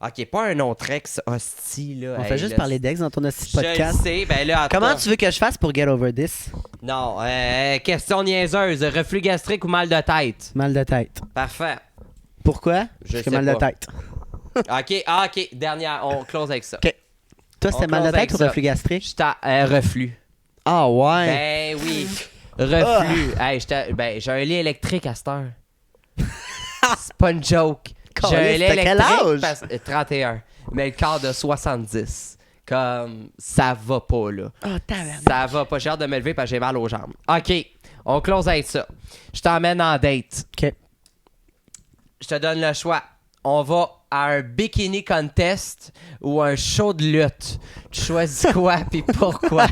OK, pas un autre ex hostie, là. On fait juste parler d'ex dans ton hostie podcast. Je sais, ben là... Comment tu veux que je fasse pour get over this? Non, question niaiseuse. Reflux gastrique ou mal de tête? Mal de tête. Parfait. Pourquoi? Je sais mal pas. de tête. OK, dernière, on close avec ça. OK. Toi, c'est mal de tête ou reflux gastrique? Reflux. Ah ouais? Ben oui. Reflux. Hey, j'ai un lit électrique à cette heure. C'est pas une joke. J'ai un lit électrique. Quel âge? 31. Mais le quart de 70. Comme, ça va pas, là. Oh, tabarnak. Ça va pas. J'ai hâte de me lever parce que j'ai mal aux jambes. OK, on close avec ça. Je t'emmène en date. OK. Je te donne le choix. On va à un bikini contest ou un show de lutte. Tu choisis quoi puis pourquoi?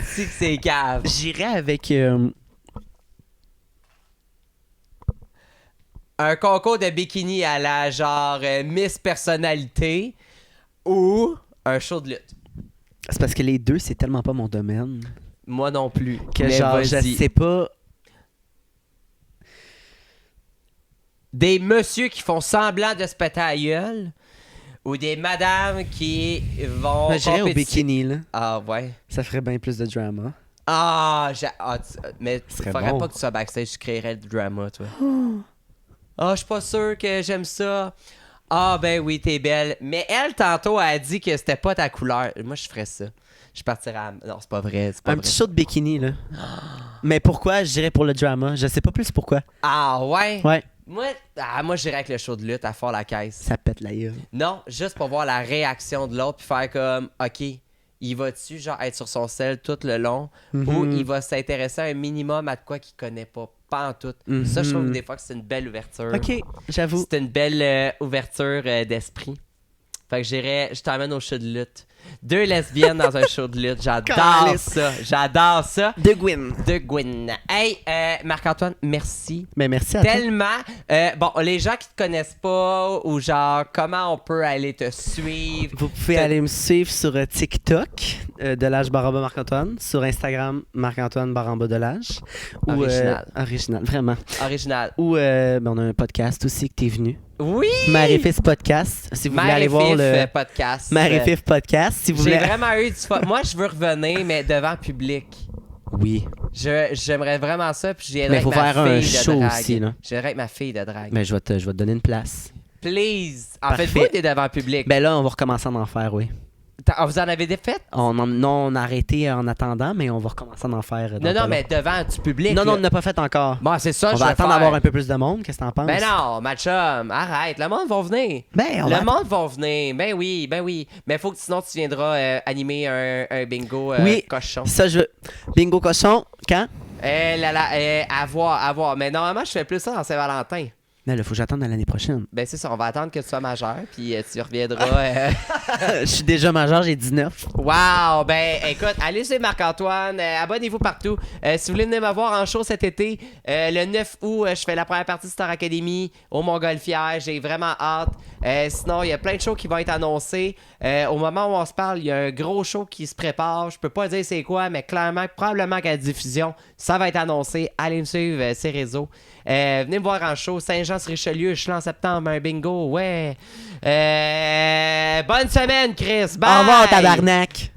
Si que c'est cave. J'irais avec... Un concours de bikini à la genre Miss Personnalité ou un show de lutte. C'est parce que les deux, c'est tellement pas mon domaine. Moi non plus. Que mais genre, vas-y. je sais pas... Des messieurs qui font semblant de se péter à la gueule ou des madames qui vont... J'irais au bikini, là. Ah ouais. Ça ferait bien plus de drama. Mais serait faudrait bon. pas que tu sois backstage, tu créerais le drama, toi. Je suis pas sûr que j'aime ça. Ben oui, t'es belle. Mais elle, tantôt, elle a dit que c'était pas ta couleur. Moi, je ferais ça. Je partirais à... Non, c'est pas vrai. Petit show de bikini, là. Mais pourquoi je dirais pour le drama? Je sais pas plus pourquoi. Ah ouais? Ouais. Moi, je dirais avec le show de lutte à fort la caisse. Ça pète la gueule. Non, juste pour voir la réaction de l'autre puis faire comme, OK, il va-tu genre être sur son sel tout le long ou il va s'intéresser un minimum à de quoi qu'il connaît pas en tout. Ça, je trouve que des fois que c'est une belle ouverture. OK, j'avoue. C'est une belle ouverture d'esprit. Fait que je t'emmène au show de lutte. 2 lesbiennes dans un show de lutte. J'adore ça. De Gwyn. Hey, Marc-Antoine, merci. Mais merci à toi. Tellement. Les gens qui te connaissent pas ou genre, comment on peut aller te suivre? Vous pouvez aller me suivre sur TikTok, Delage Baramba Marc-Antoine, sur Instagram, Marc-Antoine Baramba Delage. Original, vraiment. Original. Ou on a un podcast aussi que t'es venu. Oui! Marie-Fif Podcast. Si vous voulez aller voir le podcast. Marie-Fif Podcast. Si vous voulez... J'ai vraiment eu du fun. Moi, je veux revenir, mais devant public. Oui. J'aimerais vraiment ça, puis j'y mais il faut faire un show aussi, là. J'irai avec ma fille de drague. Mais je vais te donner une place. Please! En fait, t'es devant public. Ben là, on va recommencer à en faire, oui. Vous en avez des faites? On a arrêté en attendant, mais on va recommencer à en faire. Non, mais devant du public. Non, on n'a pas fait encore. Bon, c'est ça, on va attendre d'avoir un peu plus de monde. Qu'est-ce que t'en penses? Ben non, ma chum, arrête. Le monde va venir. Le monde va venir. Ben oui. Mais faut que sinon, tu viendras animer un bingo cochon. Ça, je veux. Bingo cochon, quand? À voir. Mais normalement, je fais plus ça dans Saint-Valentin. Là, il faut que j'attende à l'année prochaine. Ben c'est ça, on va attendre que tu sois majeur, puis tu reviendras. Je suis déjà majeur, j'ai 19. Wow! Ben écoute, allez sur Marc-Antoine, abonnez-vous partout. Si vous voulez venir me voir en show cet été, le 9 août, je fais la première partie de Star Academy au Montgolfière. J'ai vraiment hâte. Sinon, il y a plein de shows qui vont être annoncés. Au moment où on se parle, il y a un gros show qui se prépare. Je peux pas dire c'est quoi, mais clairement, probablement qu'à la diffusion, ça va être annoncé. Allez me suivre ces réseaux. Venez me voir en show, Saint-Jean-sur-Richelieu, je suis là en septembre, un bingo, ouais. Bonne semaine, Chris. Bye! Au revoir, tabarnak!